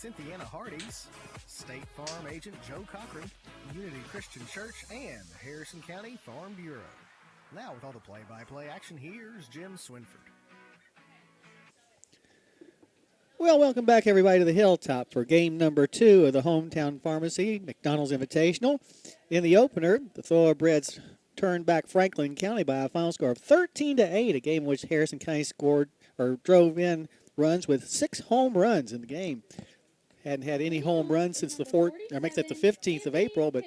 Cynthiana Hardee's, State Farm Agent Joe Cochran, Unity Christian Church, and the Harrison County Farm Bureau. Now, with all the play-by-play action, here's Jim Swinford. Well, welcome back, everybody, to the Hilltop for game number 2 of the Hometown Pharmacy McDonald's Invitational. In the opener, the Thoroughbreds turned back Franklin County by a final score of 13-8, a game in which Harrison County scored or drove in runs with 6 home runs in the game. Hadn't had any home runs since the 15th of April, but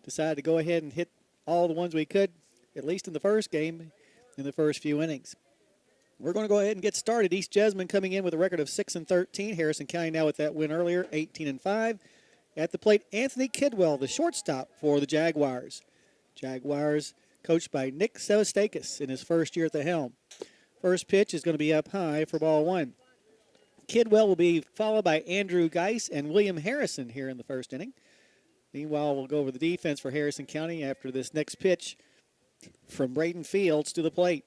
decided to go ahead and hit all the ones we could, at least in the first game, in the first few innings. We're going to go ahead and get started. East Jessamine coming in with a record of 6-13. Harrison County now with that win earlier, 18-5. At the plate, Anthony Kidwell, the shortstop for the Jaguars. Jaguars coached by Nick Sevastakis in his first year at the helm. First pitch is going to be up high for ball 1. Kidwell will be followed by Andrew Geis and William Harrison here in the first inning. Meanwhile, we'll go over the defense for Harrison County after this next pitch from Braden Fields to the plate.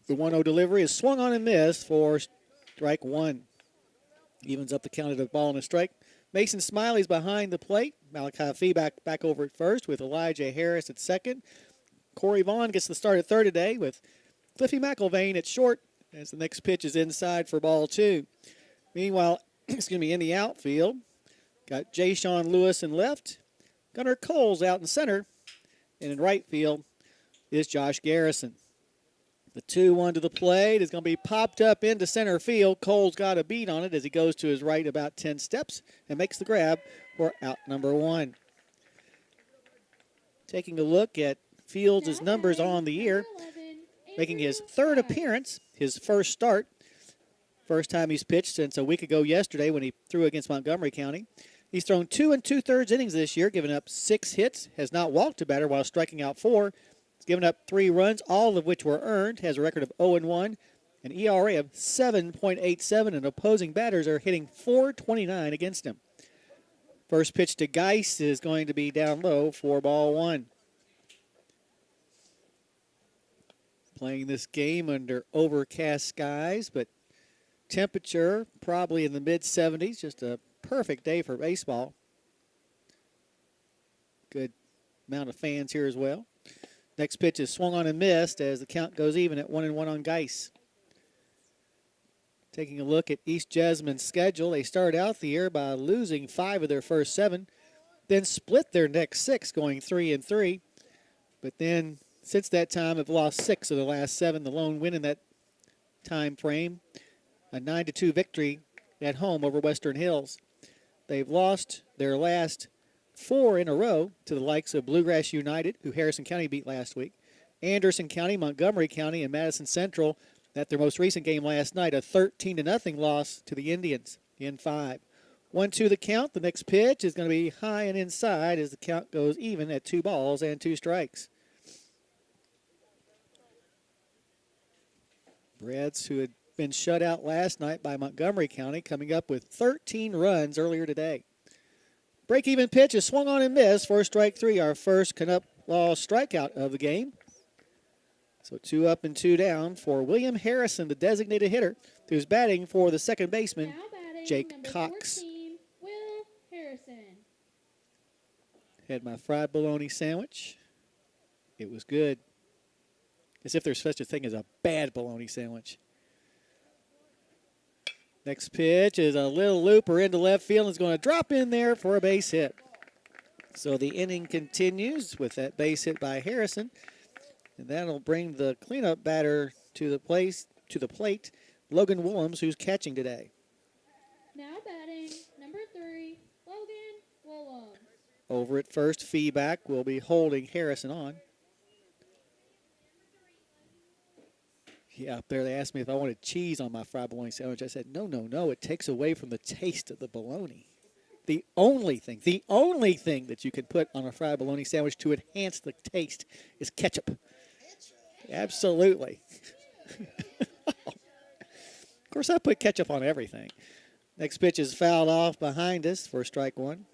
The 1-0 delivery is swung on and missed for strike 1. Evens up the count of the ball and a strike. Mason Smiley's behind the plate. Malachi Fee back over at first with Elijah Harris at second. Corey Vaughn gets the start at third today with Cliffy McIlvain at short as the next pitch is inside for ball 2. Meanwhile, in the outfield, got Jay Sean Lewis in left. Gunnar Coles out in center. And in right field is Josh Garrison. The 2-1 to the plate is going to be popped up into center field. Cole's got a beat on it as he goes to his right about 10 steps and makes the grab for out number 1. Taking a look at Fields' numbers on the year, making his third appearance, his first start. First time he's pitched since a week ago yesterday when he threw against Montgomery County. He's thrown 2 2/3 innings this year, giving up 6 hits, has not walked a batter while striking out 4. He's given up 3 runs, all of which were earned, has a record of 0-1, an ERA of 7.87, and opposing batters are hitting .429 against him. First pitch to Geis is going to be down low for ball 1. Playing this game under overcast skies, but temperature probably in the mid-70s, just a perfect day for baseball. Good amount of fans here as well. Next pitch is swung on and missed as the count goes even at 1-1 on Geis. Taking a look at East Jessamine schedule, they started out the year by losing 5 of their first 7, then split their next 6, going 3-3. But then, since that time, have lost 6 of the last 7. The lone win in that time frame, a 9-2 victory at home over Western Hills. They've lost their last 4 in a row to the likes of Bluegrass United, who Harrison County beat last week, Anderson County, Montgomery County, and Madison Central at their most recent game last night, a 13-0 loss to the Indians in 5. 1-2 the count. The next pitch is going to be high and inside as the count goes even at 2 balls and 2 strikes. Reds, who had been shut out last night by Montgomery County, coming up with 13 runs earlier today. Break-even pitch is swung on and missed for strike 3, our first Canuck Law strikeout of the game. So 2 up and 2 down for William Harrison, the designated hitter, who's batting for the second baseman, Jake Cox. 14, Will Harrison. Had my fried bologna sandwich. It was good. As if there's such a thing as a bad bologna sandwich. Next pitch is a little looper into left field and is going to drop in there for a base hit. So the inning continues with that base hit by Harrison. And that'll bring the cleanup batter to the plate, Logan Willems, who's catching today. Now batting, number 3, Logan Willems. Over at first, feedback will be holding Harrison on. Yeah, up there they asked me if I wanted cheese on my fried bologna sandwich. I said, no, it takes away from the taste of the bologna. The only thing that you can put on a fried bologna sandwich to enhance the taste is ketchup. Absolutely. Of course, I put ketchup on everything. Next pitch is fouled off behind us for strike 1.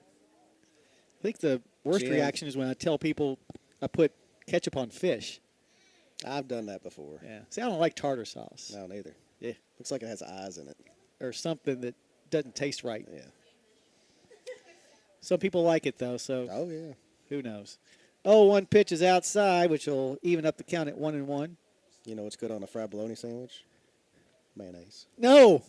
I think the worst reaction is when I tell people I put ketchup on fish. I've done that before. Yeah. See, I don't like tartar sauce. No, neither. Yeah. Looks like it has eyes in it. Or something that doesn't taste right. Yeah. Some people like it, though, so Oh, yeah. who knows. 0-1 pitch is outside, which will even up the count at 1-1. You know what's good on a fried bologna sandwich? Mayonnaise. No.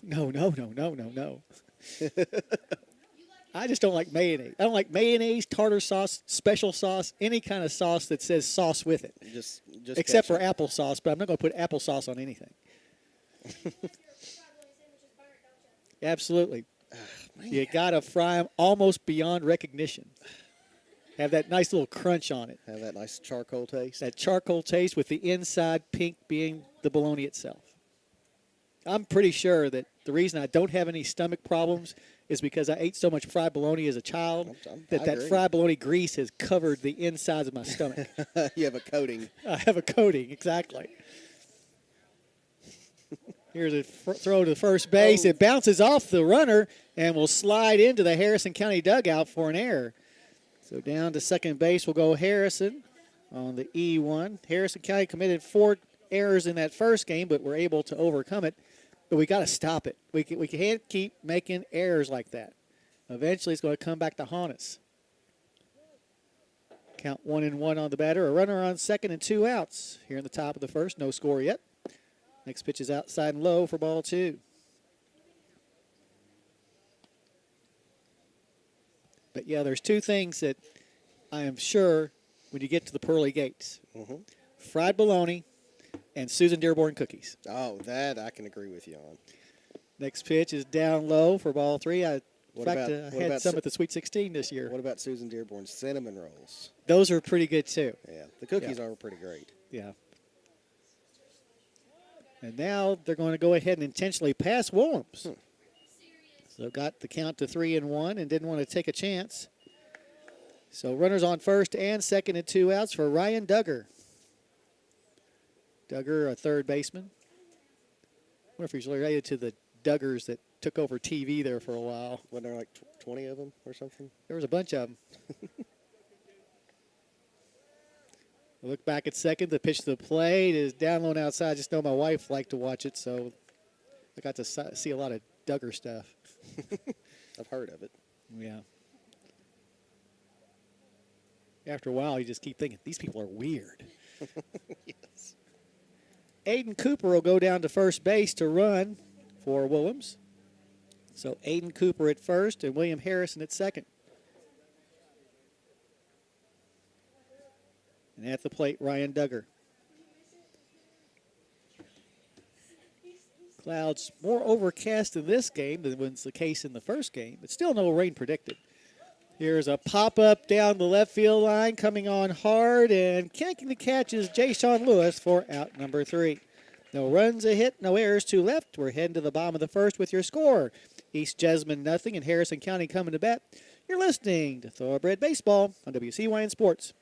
I just don't like mayonnaise. I don't like mayonnaise, tartar sauce, special sauce, any kind of sauce that says sauce with it. Just Except for ketchup. applesauce, but I'm not going to put applesauce on anything. Absolutely. You got to fry them almost beyond recognition. Have that nice little crunch on it. Have that nice charcoal taste. That charcoal taste with the inside pink being the bologna itself. I'm pretty sure that the reason I don't have any stomach problems is because I ate so much fried bologna as a child I that agree. fried bologna grease has covered the insides of my stomach. You have a coating. I have a coating, exactly. Here's a throw to first base. It bounces off the runner and will slide into the Harrison County dugout for an error. So down to second base will go Harrison on the E1. Harrison County committed 4 errors in that first game, but were able to overcome it. But we got to stop it. We can't keep making errors like that. Eventually, it's going to come back to haunt us. Count 1-1 on the batter. A runner on second and 2 outs. Here in the top of the first, no score yet. Next pitch is outside and low for ball 2. But yeah, there's 2 things that I am sure when you get to the pearly gates: fried bologna and Susan Dearborn cookies. Oh, that I can agree with you on. Next pitch is down low for ball 3. I What had about some at the Sweet 16 this year. What about Susan Dearborn's cinnamon rolls? Those are pretty good too. Yeah, the cookies are pretty great. Yeah. And now they're going to go ahead and intentionally pass Williams. So got the count to 3-1 and didn't want to take a chance. So runners on first and second and 2 outs for Ryan Duggar. Duggar, a third baseman. I wonder if he's related to the Duggars that took over TV there for a while. Wasn't there like 20 of them or something? There was a bunch of them. Look back at second. The pitch to the plate is down low and outside. I just know my wife liked to watch it, so I got to see a lot of Duggar stuff. I've heard of it. Yeah. After a while, you just keep thinking, these people are weird. Yes. Aiden Cooper will go down to first base to run for Williams. So Aiden Cooper at first and William Harrison at second. And at the plate, Ryan Duggar. Clouds more overcast in this game than was the case in the first game, but still no rain predicted. Here's a pop-up down the left field line, coming on hard, and making the catch is Jay-Sean Lewis for out number 3. No runs, a hit, no errors, 2 left. We're heading to the bottom of the first with your score. East Jessamine nothing, and Harrison County coming to bat. You're listening to Thoroughbred Baseball on WCYN Sports.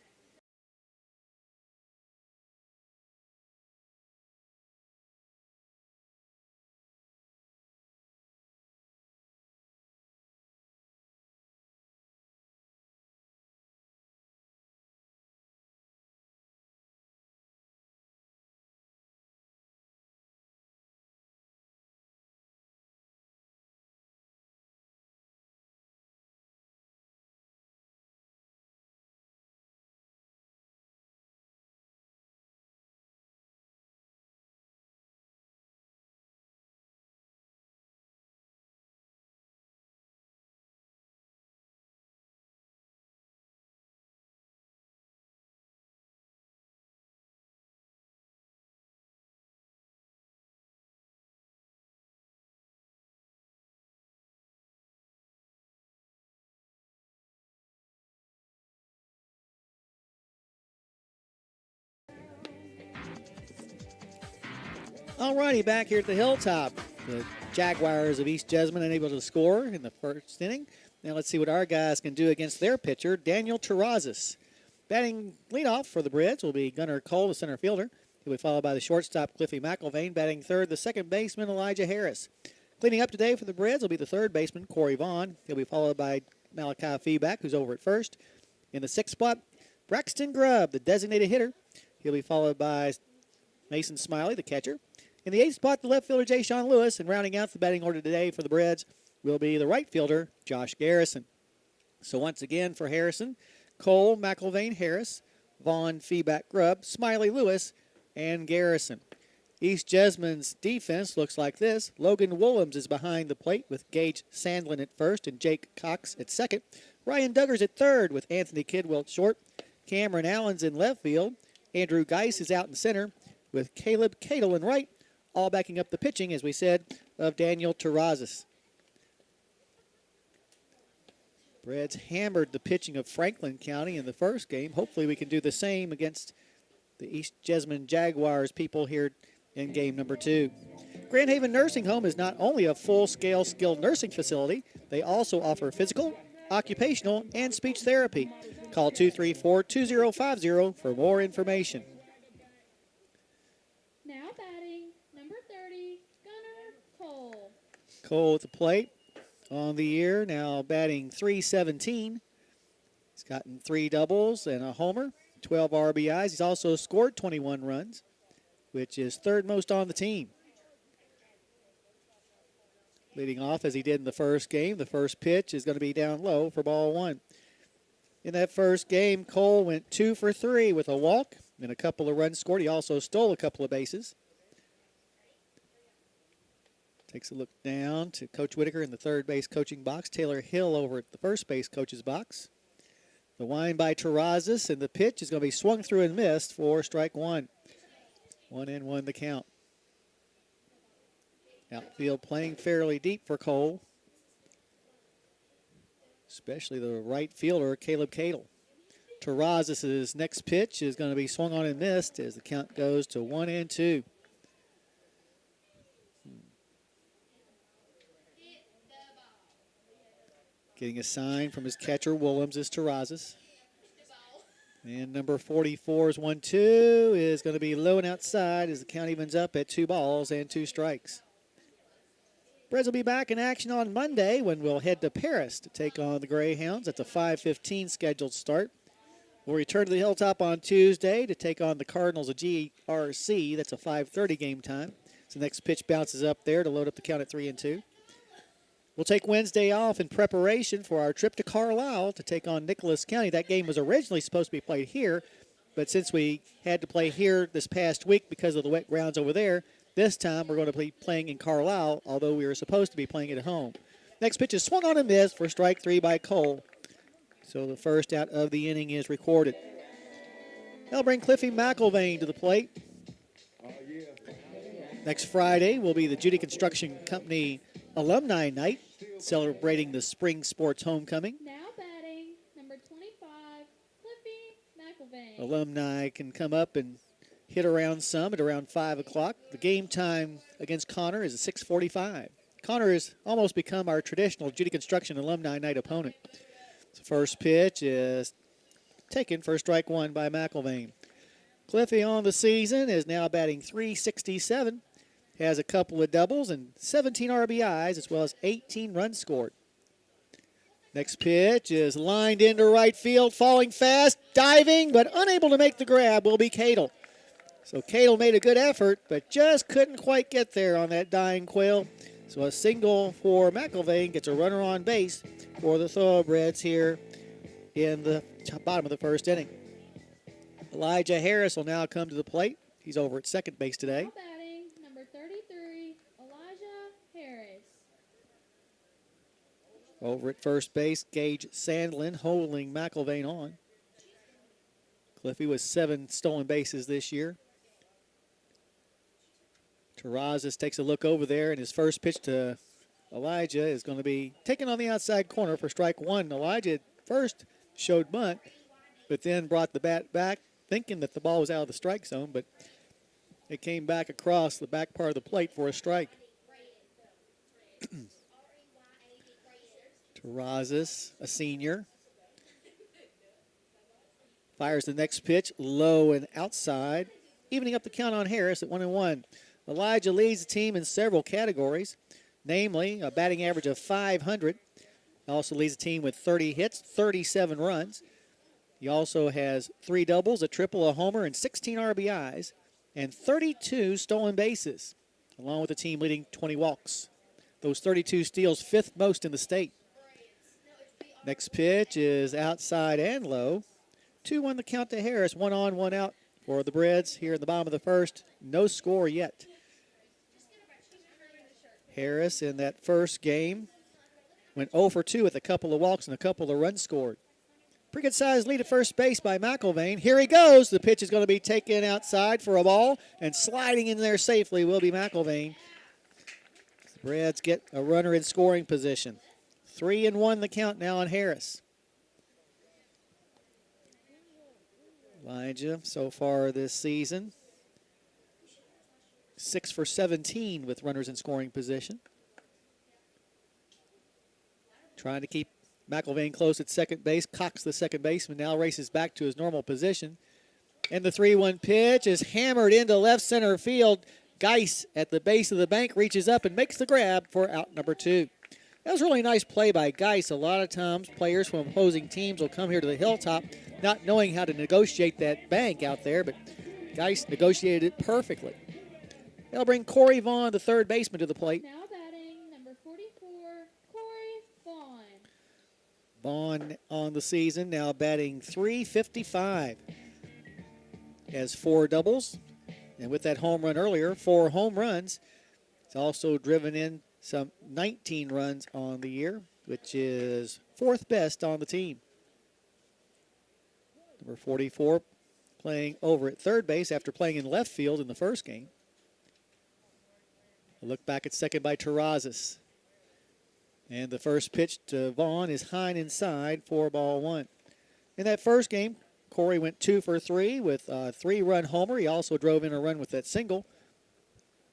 All righty, back here at the Hilltop. The Jaguars of East Jessamine unable to score in the first inning. Now let's see what our guys can do against their pitcher, Daniel Terrazas. Batting leadoff for the Breds will be Gunnar Cole, the center fielder. He'll be followed by the shortstop, Cliffy McIlvain. Batting third, the second baseman, Elijah Harris. Cleaning up today for the Breds will be the third baseman, Corey Vaughn. He'll be followed by Malachi Feeback, who's over at first. In the sixth spot, Braxton Grubb, the designated hitter. He'll be followed by Mason Smiley, the catcher. In the eighth spot, the left fielder, Jay-Sean Lewis. And rounding out the batting order today for the Breds will be the right fielder, Josh Garrison. So once again for Harrison, Cole, McIlvain, Harris, Vaughn, Feeback, Grubb, Smiley, Lewis, and Garrison. East Jessamine defense looks like this. Logan Willems is behind the plate with Gage Sandlin at first and Jake Cox at second. Ryan Duggars at third with Anthony Kidwell at short. Cameron Allen's in left field. Andrew Geis is out in center with Caleb Cadle in right, all backing up the pitching, as we said, of Daniel Terrazas. Brads hammered the pitching of Franklin County in the first game. Hopefully we can do the same against the East Jessamine Jaguars people here in game number 2. Grand Haven Nursing Home is not only a full-scale skilled nursing facility, they also offer physical, occupational, and speech therapy. Call 234-2050 for more information. Now batting, number 30, Gunnar Cole. Cole at the plate on the year, now batting .317. He's gotten 3 doubles and a homer, 12 RBIs. He's also scored 21 runs, which is third most on the team. Leading off as he did in the first game, the first pitch is going to be down low for ball 1. In that first game, Cole went 2 for 3 with a walk and a couple of runs scored. He also stole a couple of bases. Takes a look down to Coach Whitaker in the third base coaching box. Taylor Hill over at the first base coach's box. The wind by Terrazas, and the pitch is going to be swung through and missed for strike 1. 1-1 the count. Outfield playing fairly deep for Cole, especially the right fielder, Caleb Cadle. Terrazas' next pitch is going to be swung on and missed as the count goes to 1-2. Getting a sign from his catcher, Willems, is Terrazas. And number 44's 1-2 is going to be low and outside as the count evens up at 2 balls and 2 strikes. Brads will be back in action on Monday when we'll head to Paris to take on the Greyhounds. That's a 5:15 scheduled start. We'll return to the Hilltop on Tuesday to take on the Cardinals of GRC. That's a 5:30 game time. So the next pitch bounces up there to load up the count at 3-2. We'll take Wednesday off in preparation for our trip to Carlisle to take on Nicholas County. That game was originally supposed to be played here, but since we had to play here this past week because of the wet grounds over there, this time we're going to be playing in Carlisle, although we were supposed to be playing it at home. Next pitch is swung on and missed for strike 3 by Cole. So the first out of the inning is recorded. They'll bring Cliffy McIlvain to the plate. Next Friday will be the Judy Construction Company Alumni Night, celebrating the spring sports homecoming. Now batting, number 25, Cliffy McIlvain. Alumni can come up and hit around some at around 5 o'clock. The game time against Connor is at 6:45. Connor has almost become our traditional Judy Construction Alumni Night opponent. The first pitch is taken for strike 1 by McIlvain. Cliffy on the season is now batting .367. Has a couple of doubles and 17 RBIs as well as 18 runs scored. Next pitch is lined into right field, falling fast, diving, but unable to make the grab will be Cadle. So Cadle made a good effort, but just couldn't quite get there on that dying quail. So a single for McIlvain gets a runner on base for the Thoroughbreds here in the bottom of the first inning. Elijah Harris will now come to the plate. He's over at second base today. Now batting, number 33, Elijah Harris. Over at first base, Gage Sandlin holding McIlvain on. Cliffy with 7 stolen bases this year. Terrazas takes a look over there, and his first pitch to Elijah is going to be taken on the outside corner for strike 1. Elijah at first showed bunt, but then brought the bat back, thinking that the ball was out of the strike zone, but it came back across the back part of the plate for a strike. Terrazas, a senior, fires the next pitch, low and outside, evening up the count on Harris at 1-1. Elijah leads the team in several categories, namely a batting average of .500. He also leads the team with 30 hits, 37 runs. He also has 3 doubles, a triple, a homer, and 16 RBIs, and 32 stolen bases, along with the team leading 20 walks. those 32 steals, 5th most in the state. Next pitch is outside and low. 2-1 the count to Harris. 1 on, 1 out for the Breds here in the bottom of the first. No score yet. Harris in that first game went 0 for 2 with a couple of walks and a couple of runs scored. Pretty good sized lead at first base by McIlvain. Here he goes. The pitch is going to be taken outside for a ball, and sliding in there safely will be McIlvain. The Breds get a runner in scoring position. 3-1 the count now on Harris. Elijah, so far this season, 6 for 17 with runners in scoring position. Trying to keep McIlvain close at second base. Cox, the second baseman, now races back to his normal position. And the 3-1 pitch is hammered into left center field. Geis at the base of the bank reaches up and makes the grab for out number 2. That was a really nice play by Geis. A lot of times players from opposing teams will come here to the Hilltop not knowing how to negotiate that bank out there, but Geis negotiated it perfectly. They'll bring Corey Vaughn, the third baseman, to the plate. Now batting number 44, Corey Vaughn. Vaughn on the season, now batting .355. Has 4 doubles, and with that home run earlier, 4 home runs. He's also driven in some 19 runs on the year, which is 4th best on the team. Number 44 playing over at third base after playing in left field in the first game. A look back at second by Terrazas. And the first pitch to Vaughn is high and inside for ball 1. In that first game, Corey went 2 for 3 with a 3-run homer. He also drove in a run with that single.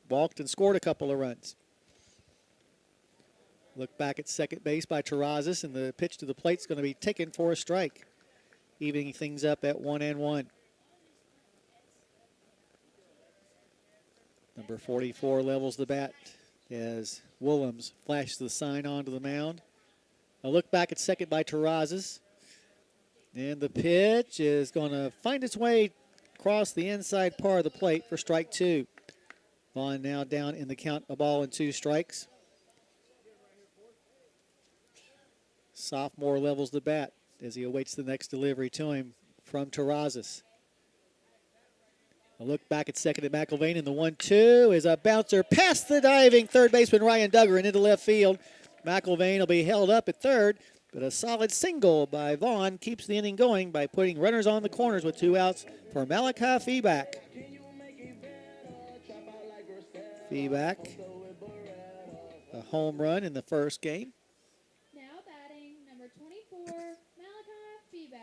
Walked and scored a couple of runs. Look back at second base by Terrazas, and the pitch to the plate is going to be taken for a strike, evening things up at 1-1. Number 44 levels the bat as Willems flashes the sign onto the mound. A look back at second by Terrazas. And the pitch is going to find its way across the inside part of the plate for strike 2. Vaughn now down in the count, a ball and 2 strikes. Sophomore levels the bat as he awaits the next delivery to him from Terrazas. A look back at second at McIlvain, and the 1-2 is a bouncer past the diving third baseman Ryan Duggar and into left field. McIlvain will be held up at third, but a solid single by Vaughn keeps the inning going by putting runners on the corners with 2 outs for Malachi Feeback. Feeback, a home run in the first game. Now batting number 24, Malachi Feeback.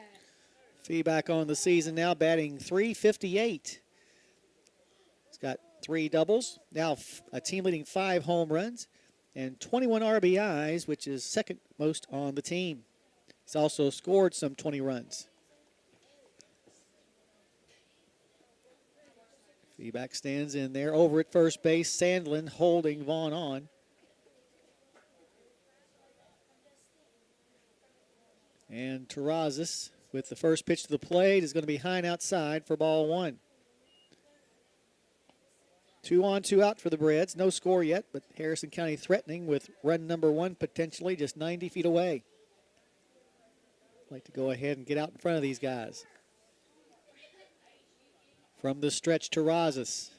Feeback on the season now batting .358. He's got 3 doubles, now a team leading 5 home runs, and 21 RBIs, which is second most on the team. He's also scored some 20 runs. Feeback stands in there. Over at first base, Sandlin holding Vaughn on. And Terrazas with the first pitch to the plate is going to be high and outside for ball 1. 2 on, 2 out for the Breds. No score yet, but Harrison County threatening with run number 1 potentially just 90 feet away. Like to go ahead and get out in front of these guys. From the stretch, Terrazas.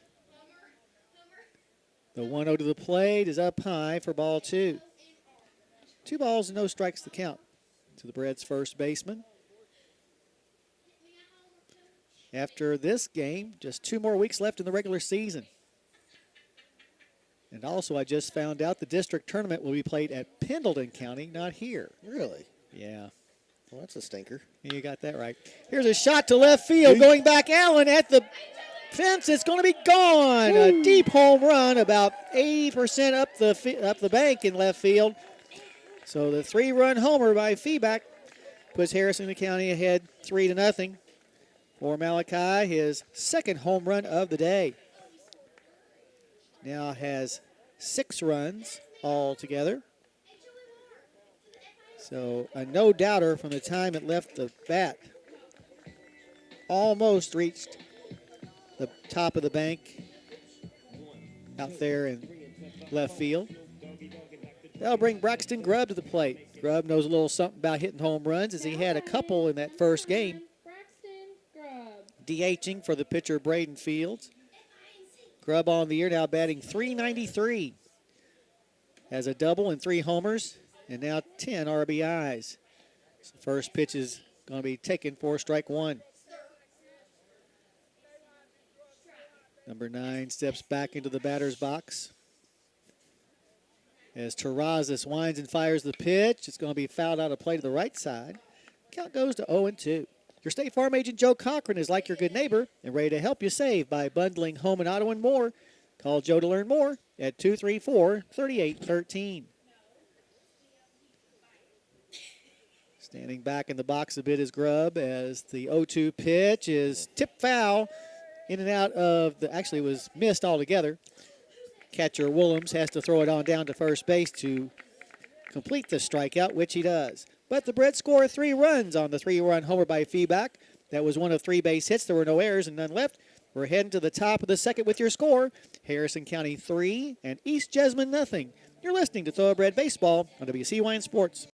The 1-0 to the plate is up high for ball 2. 2 balls and no strikes to count to the Breds' first baseman. After this game, just 2 more weeks left in the regular season. And also, I just found out the district tournament will be played at Pendleton County, not here. Really? Yeah. Well, that's a stinker. You got that right. Here's a shot to left field. Going back, Allen at the fence. It's going to be gone. Woo. A deep home run, about 80% up the bank in left field. So the 3-run homer by Feeback puts Harrison County ahead 3-0 for Malachi, his second home run of the day. Now has 6 runs altogether. So a no-doubter from the time it left the bat. Almost reached the top of the bank out there in left field. That'll bring Braxton Grubb to the plate. Grubb knows a little something about hitting home runs as he had a couple in that first game. Braxton Grubb. DHing for the pitcher Braden Fields. Grubb on the year now batting .393. Has a double and 3 homers and now 10 RBIs. So the first pitch is going to be taken for strike 1. Number 9 steps back into the batter's box. As Terrazas winds and fires the pitch, it's going to be fouled out of play to the right side. Count goes to 0-2. Your State Farm agent Joe Cochran is like your good neighbor and ready to help you save by bundling home and auto and more. Call Joe to learn more at 234-3813. Standing back in the box a bit is Grubb as the 0-2 pitch is tipped foul in and out of the, actually was missed altogether. Catcher Willems has to throw it on down to first base to complete the strikeout, which he does. But the Breds score 3 runs on the 3-run homer by Feeback. That was one of 3 base hits. There were no errors and none left. We're heading to the top of the second with your score. Harrison County 3 and East Jessamine nothing. You're listening to Thoroughbred Baseball on WCYN Sports.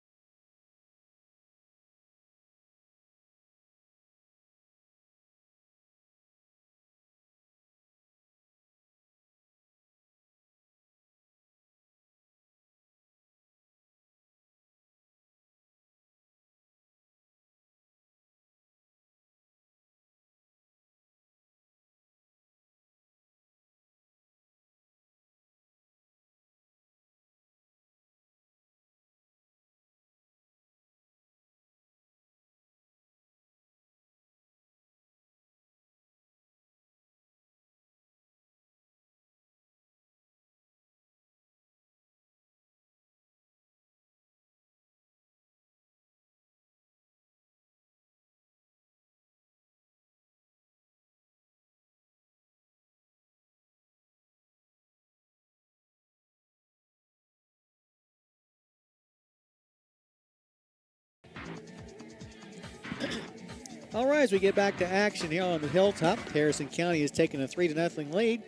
All right, as we get back to action here on the Hilltop, Harrison County is taking a 3-0 lead.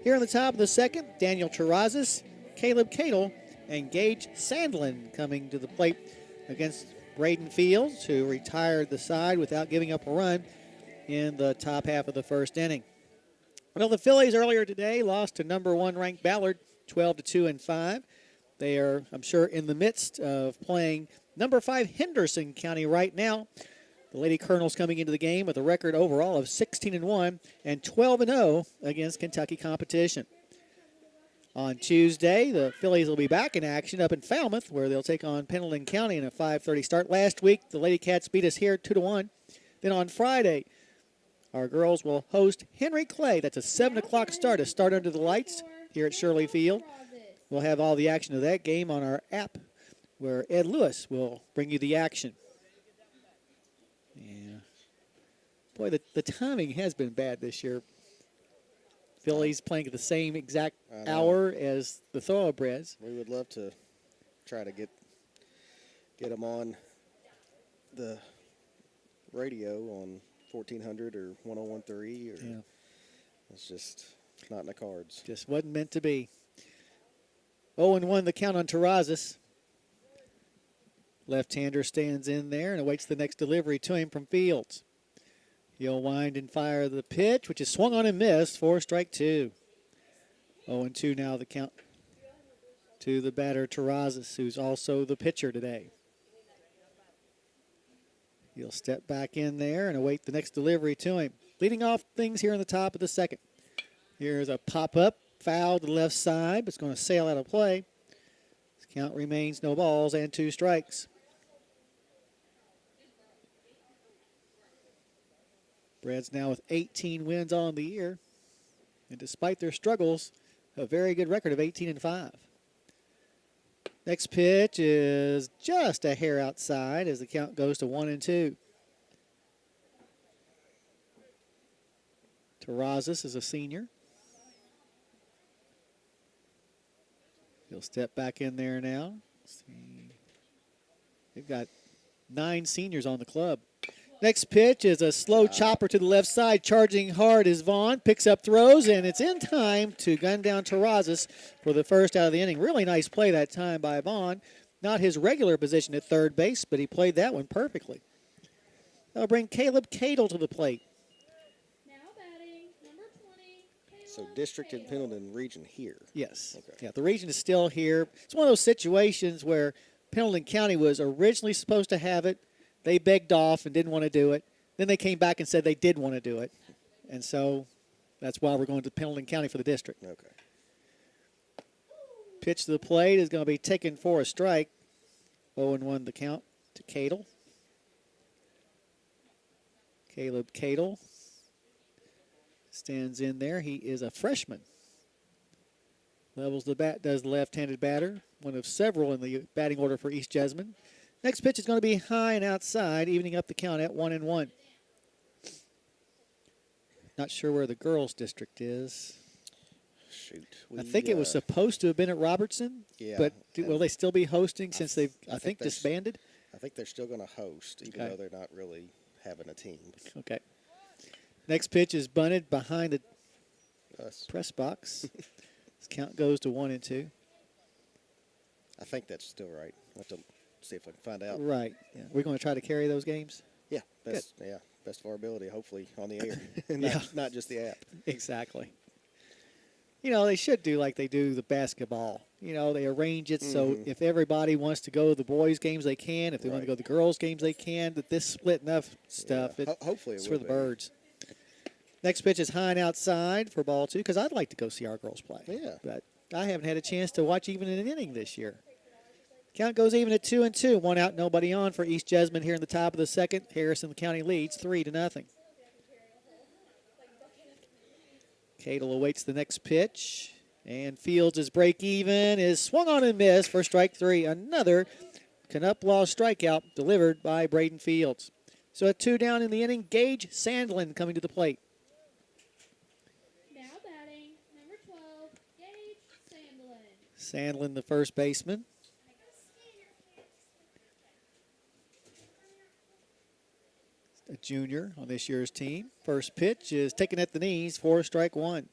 Here on the top of the second, Daniel Terrazas, Caleb Cadle, and Gage Sandlin coming to the plate against Braden Fields, who retired the side without giving up a run in the top half of the first inning. Well, the Phillies earlier today lost to number 1 ranked Ballard, 12-2-5. They are, I'm sure, in the midst of playing number 5 Henderson County right now. The Lady Colonels coming into the game with a record overall of 16-1 and 12-0 against Kentucky competition. On Tuesday, the Phillies will be back in action up in Falmouth, where they'll take on Pendleton County in a 5:30 start. Last week, the Lady Cats beat us here 2-1. Then on Friday, our girls will host Henry Clay. That's a 7 o'clock start, a start under the lights here at Shirley Field. We'll have all the action of that game on our app, where Ed Lewis will bring you the action. Yeah. Boy, the timing has been bad this year. Phillies playing at the same exact hour as the Thoroughbreds. We would love to try to get them on the radio on 1400 or 1013. Or yeah. It's just not in the cards. Just wasn't meant to be. 0-1 the count on Terrazas. Left-hander stands in there and awaits the next delivery to him from Fields. He'll wind and fire the pitch, which is swung on and missed for strike 2. 0-2 now the count to the batter Terrazas, who's also the pitcher today. He'll step back in there and await the next delivery to him. Leading off things here in the top of the second. Here's a pop-up, foul to the left side, but it's going to sail out of play. This count remains no balls and 2 strikes. Breds now with 18 wins on the year. And despite their struggles, a very good record of 18-5. Next pitch is just a hair outside as the count goes to 1-2. Terrazas is a senior. He'll step back in there now. Let's see. They've got 9 seniors on the club. Next pitch is a slow chopper to the left side. Charging hard is Vaughn. Picks up, throws, and it's in time to gun down Terrazas for the first out of the inning. Really nice play that time by Vaughn. Not his regular position at third base, but he played that one perfectly. That'll bring Caleb Cadle to the plate. Now batting, number 20, So Caleb district and Cadle. Pendleton region here. Yes. Okay. Yeah, the region is still here. It's one of those situations where Pendleton County was originally supposed to have it. They begged off and didn't want to do it. Then they came back and said they did want to do it. And so that's why we're going to Pendleton County for the district. Okay. Pitch to the plate is going to be taken for a strike. 0-1 the count to Cadle. Caleb Cadle stands in there. He is a freshman. Levels the bat, does the left-handed batter. One of several in the batting order for East Jessamine. Next pitch is going to be high and outside, evening up the count at 1-1. Not sure where the girls' district is. Shoot. I think it was supposed to have been at Robertson. Yeah. But will they still be hosting since they've, I think, there's- disbanded? I think they're still going to host, even Okay. though they're not really having a team. Okay. Next pitch is bunted behind the Us. press box. This count goes to 1-2. I think that's still right. I'll have to see if I can find out. Right. Yeah. We're going to try to carry those games? Yeah, best of our ability, hopefully, on the air. Yeah. Not just the app. Exactly. You know, they should do like they do the basketball. You know, they arrange it so if everybody wants to go to the boys' games, they can. If they want to go to the girls' games, they can. But this split enough stuff, Yeah. Hopefully it's it for will the be. birds. Next pitch is high and outside for ball 2 because I'd like to go see our girls play. Yeah. But I haven't had a chance to watch even an inning this year. Count goes even at 2-2. 1 out, nobody on for East Jessamine here in the top of the second. Harrison County leads 3-0. Cadle awaits the next pitch. And Fields' is break even, is swung on and missed for strike 3. Another Canup-Law strikeout delivered by Braden Fields. So at 2 down in the inning, Gage Sandlin coming to the plate. Now batting, number 12, Gage Sandlin. Sandlin, the first baseman. A junior on this year's team. First pitch is taken at the knees for strike 1.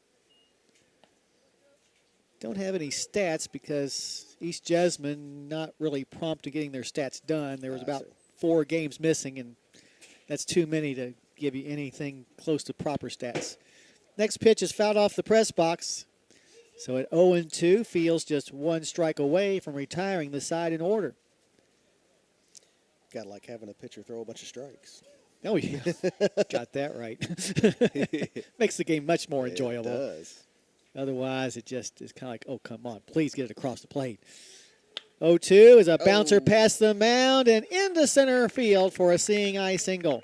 Don't have any stats because East Jessamine not really prompt to getting their stats done. There was about 4 games missing, and that's too many to give you anything close to proper stats. Next pitch is fouled off the press box. So at 0-2, Fields just 1 strike away from retiring the side in order. Got like having a pitcher throw a bunch of strikes. Oh, yeah. Got that right. Makes the game much more enjoyable. It does. Otherwise, it just is kind of like, oh, come on, please get it across the plate. 0-2 is a bouncer past the mound and into center field for a seeing eye single.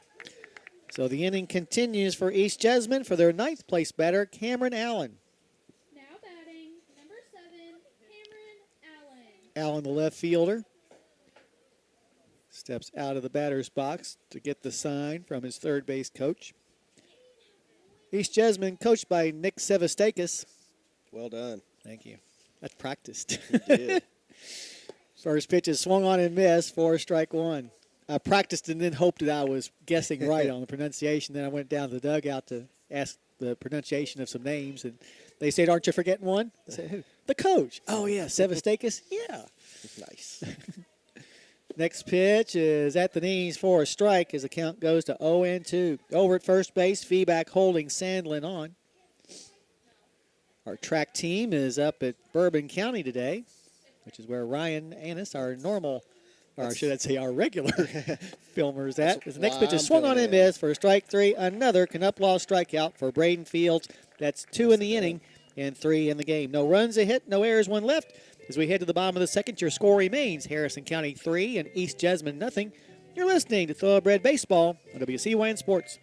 So the inning continues for East Jessamine for their 9th place batter, Cameron Allen. Now batting, number 7, Cameron Allen. Allen, the left fielder, steps out of the batter's box to get the sign from his third base coach. East Jessamine, coached by Nick Sevastakis. Well done. Thank you. That's practiced. Did. First pitch is swung on and missed for strike 1. I practiced and then hoped that I was guessing right on the pronunciation. Then I went down to the dugout to ask the pronunciation of some names, and they said, "Aren't you forgetting one?" I said, "Who?" "The coach." "Oh, yeah, Sevastakis." "Yeah." Nice. Next pitch is at the knees for a strike as the count goes to 0-2. Over at first base, feedback holding Sandlin on. Our track team is up at Bourbon County today, which is where Ryan Annis, our normal, or should I say our regular filmer is at. The next pitch is swung on and missed for strike 3. Another Canup-Law strikeout for Braden Fields. That's 2 in the inning and 3 in the game. No runs, a hit, no errors, 1 left. As we head to the bottom of the second, your score remains Harrison County 3 and East Jessamine nothing. You're listening to Thoroughbred Baseball on WCYN Sports.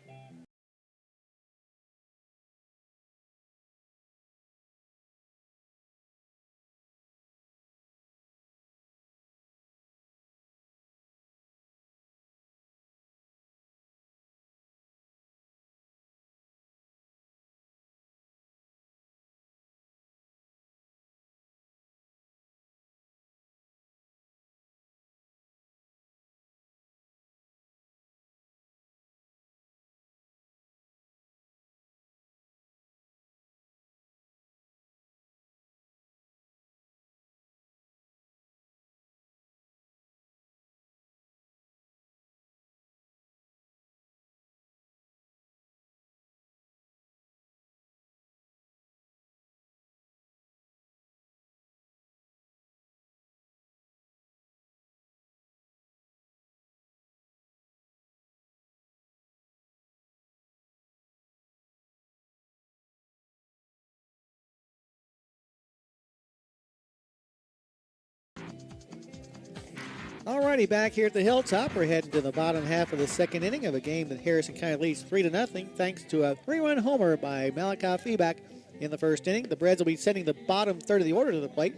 Alrighty, back here at the Hilltop, we're heading to the bottom half of the second inning of a game that Harrison County leads 3-0 thanks to a 3-run homer by Malachi Feeback in the first inning. The Breds will be sending the bottom third of the order to the plate.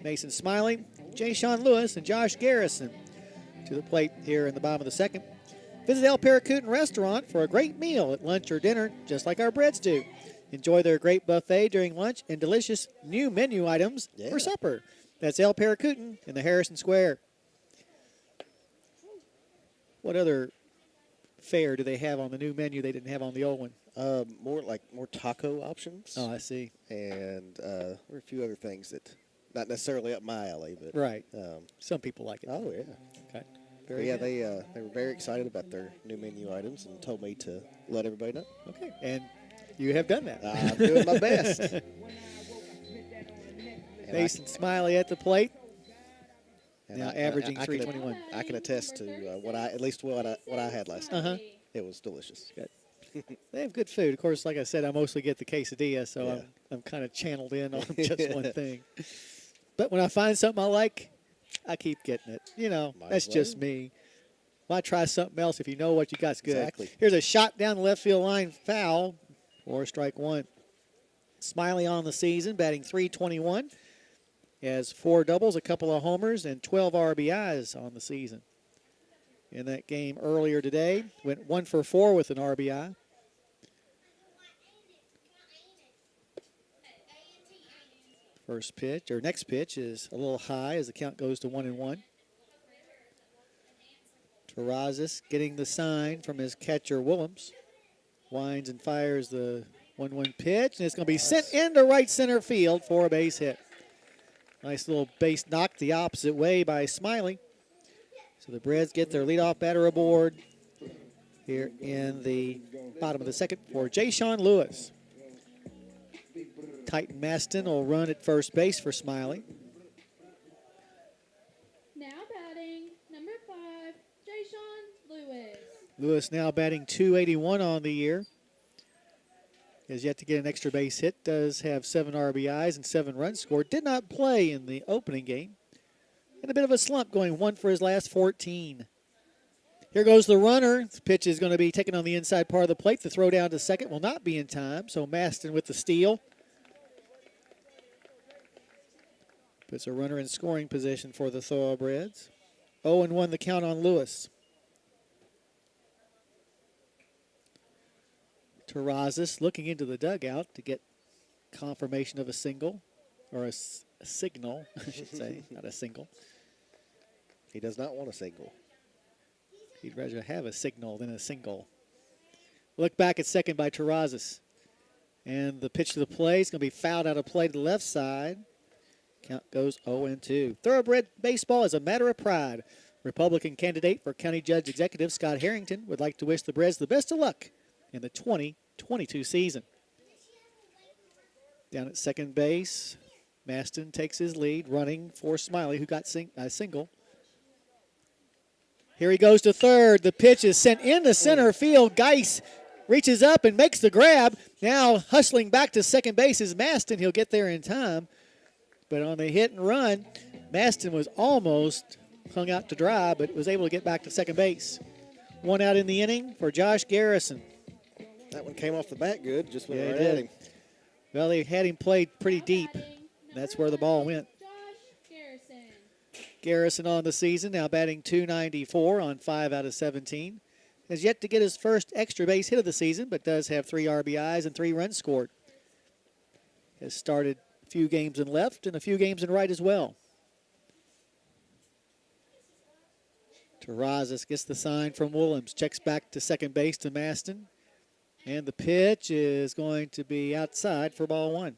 Mason Smiley, Jay Sean Lewis, and Josh Garrison to the plate here in the bottom of the second. Visit El Paracutan Restaurant for a great meal at lunch or dinner, just like our Breds do. Enjoy their great buffet during lunch and delicious new menu items for supper. That's El Paracutan in the Harrison Square. What other fare do they have on the new menu they didn't have on the old one? More taco options. Oh, I see. And there were a few other things that not necessarily up my alley, but Right. Some people like it. Oh yeah. Okay. But yeah, they were very excited about their new menu items and told me to let everybody know. Okay. And you have done that. I'm doing my best. Mason Smiley at the plate. And Now I averaging can- 321. I can attest to what I had last Uh-huh. night. It was delicious. Good. They have good food. Of course, like I said, I mostly get the quesadilla, so Yeah. I'm kind of channeled in on just one thing. But when I find something I like, I keep getting it. You know, Might that's as just well. me. Why try something else if you know what you got's good? Exactly. Here's a shot down the left field line foul for strike one. Smiley on the season, batting .321. He has 4 doubles, a couple of homers, and 12 RBIs on the season. In that game earlier today, went 1 for 4 with an RBI. First pitch, or next pitch, is a little high as the count goes to 1-1. Terrazas getting the sign from his catcher, Willems. Winds and fires the 1-1 pitch, and it's going to be sent into right center field for a base hit. Nice little base knock the opposite way by Smiley. So the Breds get their leadoff batter aboard here in the bottom of the second for Jay Sean Lewis. Titan Maston will run at first base for Smiley. Now batting number 5, Jay-Sean Lewis. Lewis now batting .281 on the year. Has yet to get an extra base hit. Does have 7 RBIs and 7 runs scored. Did not play in the opening game. In a bit of a slump, going 1 for his last 14. Here goes the runner. The pitch is going to be taken on the inside part of the plate. The throw down to second will not be in time. So Maston with the steal. Puts a runner in scoring position for the Thoroughbreds. 0-1 the count on Lewis. Terrazas looking into the dugout to get confirmation of a single, or a signal, I should say, not a single. He does not want a single. He'd rather have a signal than a single. Look back at second by Terrazas. And the pitch to the play is going to be fouled out of play to the left side. Count goes 0-2. Thoroughbred baseball is a matter of pride. Republican candidate for County Judge Executive Scott Harrington would like to wish the Breds the best of luck in the 2022 season. Down at second base, Maston takes his lead, running for Smiley, who got a single. Here he goes to third. The pitch is sent into center field. Geis reaches up and makes the grab. Now hustling back to second base is Maston. He'll get there in time. But on the hit and run, Maston was almost hung out to dry, but was able to get back to second base. 1 out in the inning for Josh Garrison. That one came off the bat good. Just went Yeah, right it at did. him. Well, they had him played pretty Now deep. batting That's number where the ball 5, went. Josh Garrison. Garrison on the season, now batting .294 on 5 out of 17. Has yet to get his first extra base hit of the season, but does have 3 RBIs and 3 runs scored. Has started a few games in left and a few games in right as well. Terrazas gets the sign from Willems. Checks back to second base to Maston. And the pitch is going to be outside for ball 1.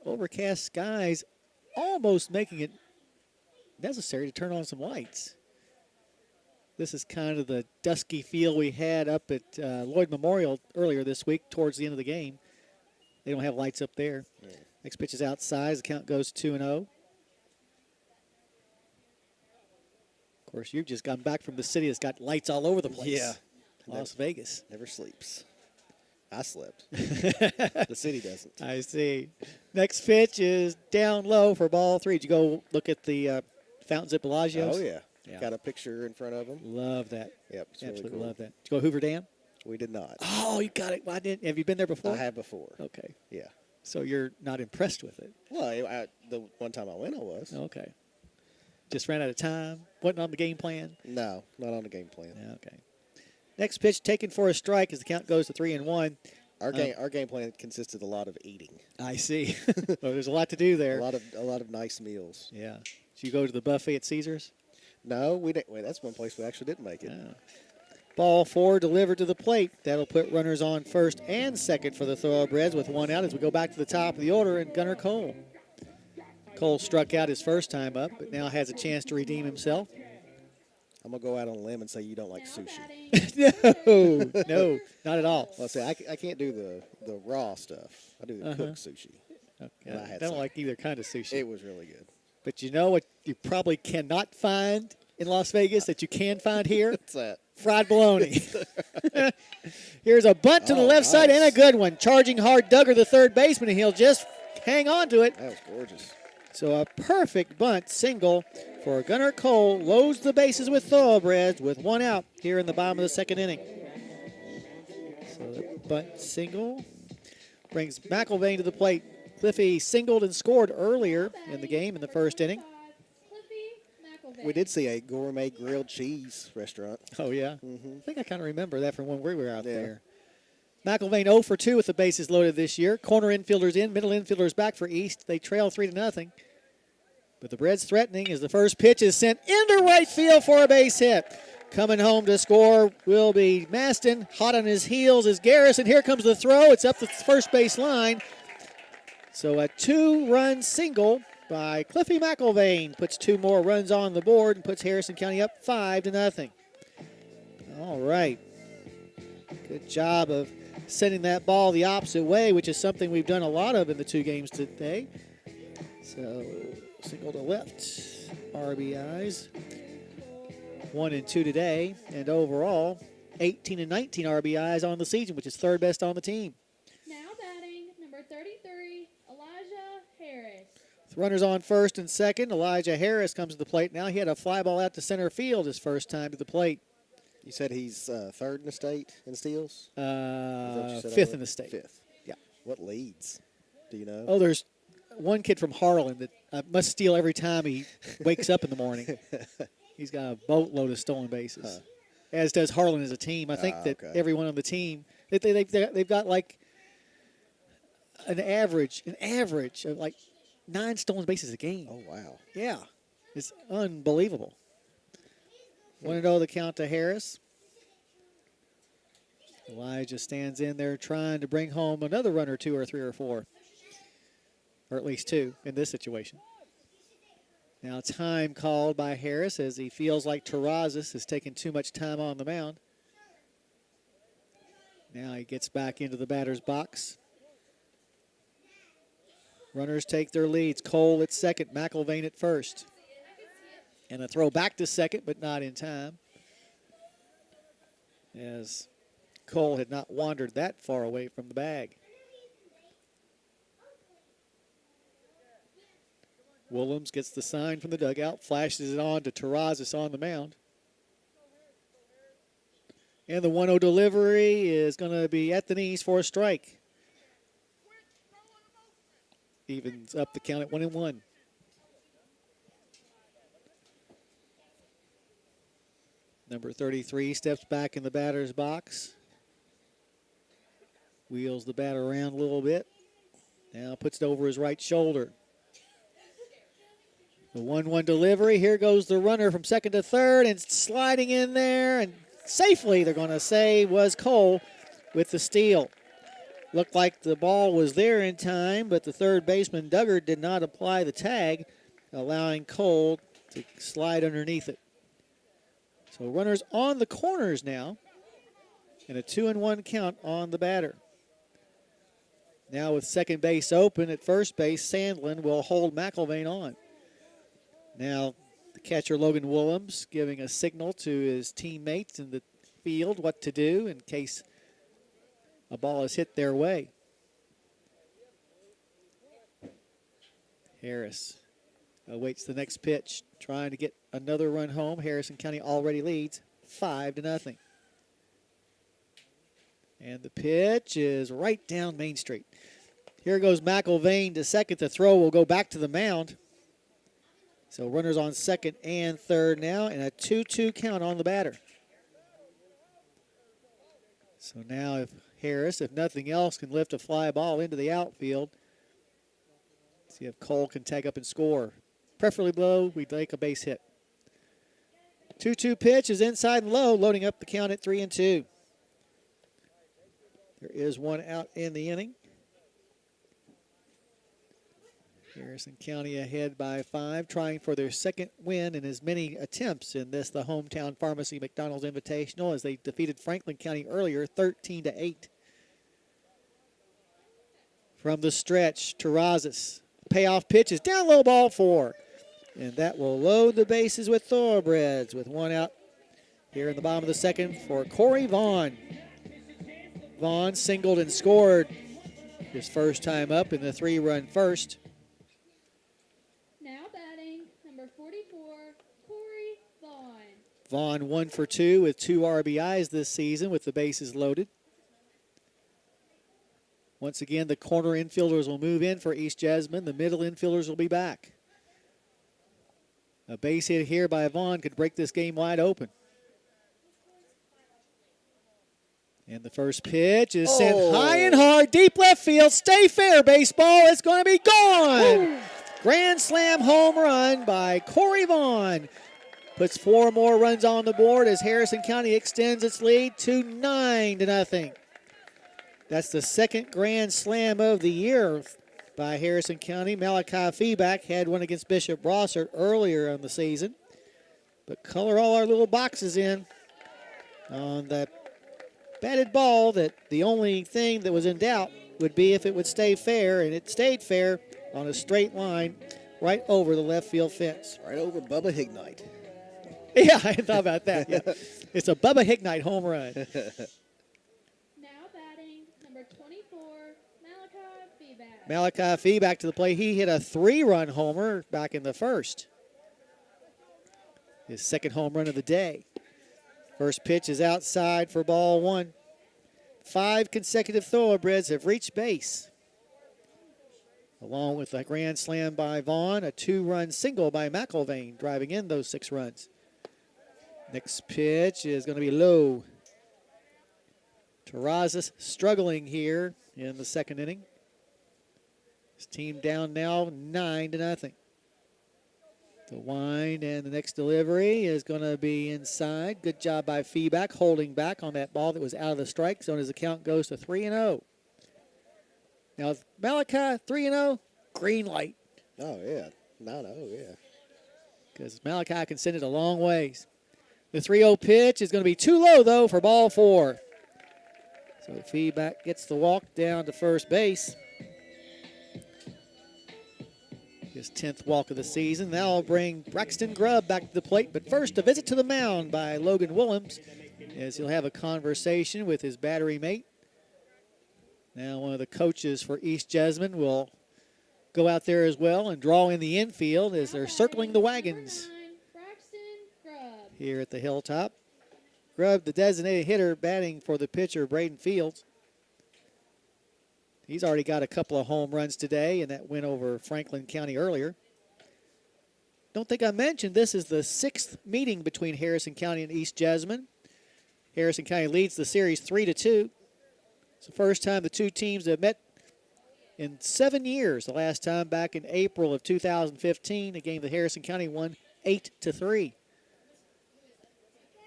Overcast skies almost making it necessary to turn on some lights. This is kind of the dusky feel we had up at Lloyd Memorial earlier this week towards the end of the game. They don't have lights up there. Yeah. Next pitch is outside. The count goes 2-0. Of course, you've just gotten back from the city that's got lights all over the place. Yeah. Las Vegas. Never sleeps. I slept. The city doesn't. I see. Next pitch is down low for ball 3. Did you go look at the fountains at Bellagio's? Oh, yeah. Yeah. Got a picture in front of them. Love that. Yep, it's Absolutely really cool. love that. Did you go Hoover Dam? We did not. Oh, you got it. Why didn't? Have you been there before? I have before. Okay. Yeah. So you're not impressed with it? Well, the one time I went, I was. Okay. Just ran out of time? Wasn't on the game plan? No, not on the game plan. Yeah, okay. Next pitch taken for a strike as the count goes to 3-1. Our game plan consisted a lot of eating. I see. Well, there's a lot to do there. A lot of nice meals. Yeah. Did you go to the buffet at Caesars? No, we didn't. Wait, that's one place we actually didn't make it. Yeah. Ball 4 delivered to the plate. That'll put runners on first and second for the Thoroughbreds with 1 out as we go back to the top of the order and Gunnar Cole. Cole struck out his first time up, but now has a chance to redeem himself. I'm going to go out on a limb and say you don't like Now sushi. batting. No, not at all. Well, see, I can't do the raw stuff. I do the cooked sushi. Okay. I I had don't some. like either kind of sushi. It was really good. But you know what you probably cannot find in Las Vegas that you can find here? What's that? Fried bologna. Here's a bunt to the Oh, left side and a nice. good one. Charging hard, Duggar, the third baseman, and he'll just hang on to it. That was gorgeous. So a perfect bunt single for Gunnar Cole. Loads the bases with Thoroughbreds with 1 out here in the bottom of the second inning. So the bunt single brings McIlvain to the plate. Cliffy singled and scored earlier in the game in the first inning. Cliffy McIlvain. We did see a gourmet grilled cheese restaurant. Oh, yeah? I think I kind of remember that from when we were out Yeah. there. McIlvain 0 for 2 with the bases loaded this year. Corner infielders in, middle infielders back for East. They trail 3-0. But the Reds threatening as the first pitch is sent into right field for a base hit. Coming home to score will be Maston. Hot on his heels is Garrison. Here comes the throw. It's up the first base line. So a 2-run single by Cliffy McIlvain puts 2 more runs on the board and puts Harrison County up 5-0. All right. Good job of sending that ball the opposite way, which is something we've done a lot of in the 2 games today. So single to left, RBIs. 1 and 2 today, and overall 18 and 19 RBIs on the season, which is third best on the team. Now batting, number 33, Elijah Harris. With runners on first and second, Elijah Harris comes to the plate. Now he had a fly ball out to center field his first time to the plate. You said he's third in the state in steals? Is that what you said Fifth earlier? in the state. Fifth. Yeah. What leads? Do you know? Oh, there's one kid from Harlan that must steal every time he wakes up in the morning. He's got a boatload of stolen bases, as does Harlan as a team. I think that okay. everyone on the team, they've got like an average of like 9 stolen bases a game. Oh, wow. Yeah, it's unbelievable. 1-0 the count to Harris. Elijah stands in there trying to bring home another run or 2 or 3 or 4, or at least 2 in this situation. Now time called by Harris as he feels like Terrazas has taken too much time on the mound. Now he gets back into the batter's box. Runners take their leads. Cole at second, McIlvain at first. And a throw back to second, but not in time, as Cole had not wandered that far away from the bag. Willems gets the sign from the dugout, flashes it on to Terrazas on the mound. And the 1-0 delivery is going to be at the knees for a strike. Evens up the count at 1-1. Number 33 steps back in the batter's box. Wheels the batter around a little bit. Now puts it over his right shoulder. The 1-1 delivery. Here goes the runner from second to third and sliding in there. And safely, they're going to say, was Cole with the steal. Looked like the ball was there in time, but the third baseman, Duggar, did not apply the tag, allowing Cole to slide underneath it. So runners on the corners now, and a 2-1 count on the batter. Now with second base open at first base, Sandlin will hold McIlvain on. Now the catcher, Logan Willems, giving a signal to his teammates in the field what to do in case a ball is hit their way. Harris awaits the next pitch, trying to get another run home. Harrison County already leads 5-0. And the pitch is right down Main Street. Here goes McElvain to second. The throw will go back to the mound. So runners on second and third now, and a 2-2 count on the batter. So now if Harris, if nothing else, can lift a fly ball into the outfield, see if Cole can tag up and score. Preferably below, we'd like a base hit. 2-2 pitch is inside and low, loading up the count at 3-2. There is one out in the inning. Harrison County ahead by 5, trying for their second win in as many attempts in this, the Hometown Pharmacy McDonald's Invitational, as they defeated Franklin County earlier, 13-8. From the stretch, Terrazas. Payoff pitch is down low, ball 4. And that will load the bases with Thoroughbreds with one out here in the bottom of the second for Corey Vaughn. Vaughn singled and scored his first time up in the 3-run first. Now batting, number 44, Corey Vaughn. Vaughn 1 for 2 with 2 RBIs this season with the bases loaded. Once again, the corner infielders will move in for East Jessamine. The middle infielders will be back. A base hit here by Vaughn could break this game wide open. And the first pitch is sent high and hard, deep left field. Stay fair, baseball. It's going to be gone. Ooh. Grand slam home run by Corey Vaughn. Puts 4 more runs on the board as Harrison County extends its lead to 9-0. That's the second grand slam of the year by Harrison County. Malachi Feeback had one against Bishop Brossart earlier in the season. But color all our little boxes in on that batted ball, that the only thing that was in doubt would be if it would stay fair, and it stayed fair on a straight line right over the left field fence. Right over Bubba Hignite. Yeah, I thought about that. Yeah. It's a Bubba Hignite home run. Now batting, number 24, Malachi Feeback. Malachi Feeback to the plate. He hit a 3-run homer back in the first. His second home run of the day. First pitch is outside for ball 1. 5 consecutive Thoroughbreds have reached base. Along with a grand slam by Vaughn, a 2-run single by McElvain, driving in those 6 runs. Next pitch is going to be low. Terrazas struggling here in the second inning. His team down now 9-0. The wind and the next delivery is going to be inside. Good job by Feeback holding back on that ball that was out of the strike zone as the count goes to 3-0. Now Malachi 3-0, green light. Oh, yeah. No, yeah. Because Malachi can send it a long ways. The 3-0 pitch is going to be too low, though, for ball 4. So Feeback gets the walk down to first base. His 10th walk of the season. Now will bring Braxton Grubb back to the plate. But first, a visit to the mound by Logan Willems as he'll have a conversation with his battery mate. Now one of the coaches for East Jessamine will go out there as well and draw in the infield as they're circling the wagons here at the Hilltop. Grubb, the designated hitter, batting for the pitcher, Braden Fields. He's already got a couple of home runs today in that win over Franklin County earlier. Don't think I mentioned this is the 6th meeting between Harrison County and East Jessamine. Harrison County leads the series 3-2. It's the first time the two teams have met in 7 years. The last time back in April of 2015, a game that Harrison County won 8-3.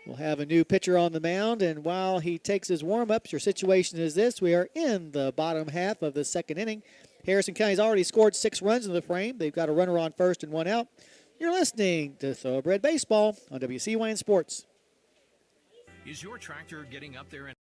We'll have a new pitcher on the mound, and while he takes his warm-ups, your situation is this. We are in the bottom half of the second inning. Harrison County's already scored 6 runs in the frame. They've got a runner on first and 1 out. You're listening to Thoroughbred Baseball on WCYN Sports. Is your tractor getting up there and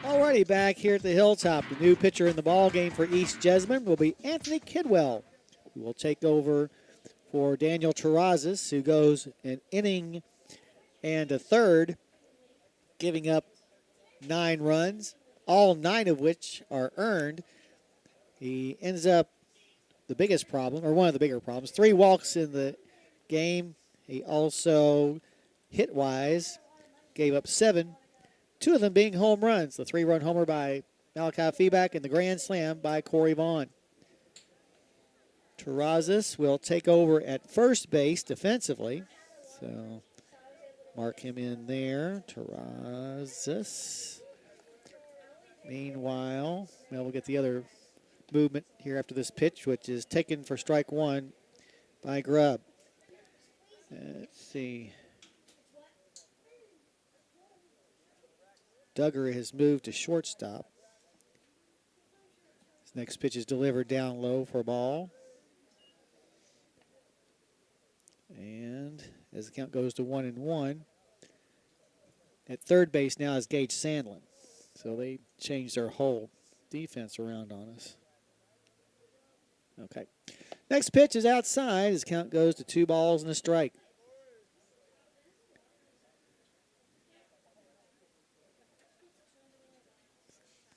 Alrighty, back here at the Hilltop, the new pitcher in the ball game for East Jessamine will be Anthony Kidwell, who will take over for Daniel Terrazas, who goes an inning and a third, giving up 9 runs, all 9 of which are earned. He ends up the biggest problem, or one of the bigger problems, 3 walks in the game. He also, hit-wise, gave up 7, 2 of them being home runs. The 3-run homer by Malachi Feeback and the grand slam by Corey Vaughn. Terrazas will take over at first base defensively. So mark him in there. Terrazas. Meanwhile, well, we'll get the other movement here after this pitch, which is taken for strike 1 by Grubb. Let's see. Duggar has moved to shortstop. His next pitch is delivered down low for a ball. And as the count goes to 1-1, at third base now is Gage Sandlin. So they changed their whole defense around on us. Okay. Next pitch is outside as count goes to 2 balls and a strike.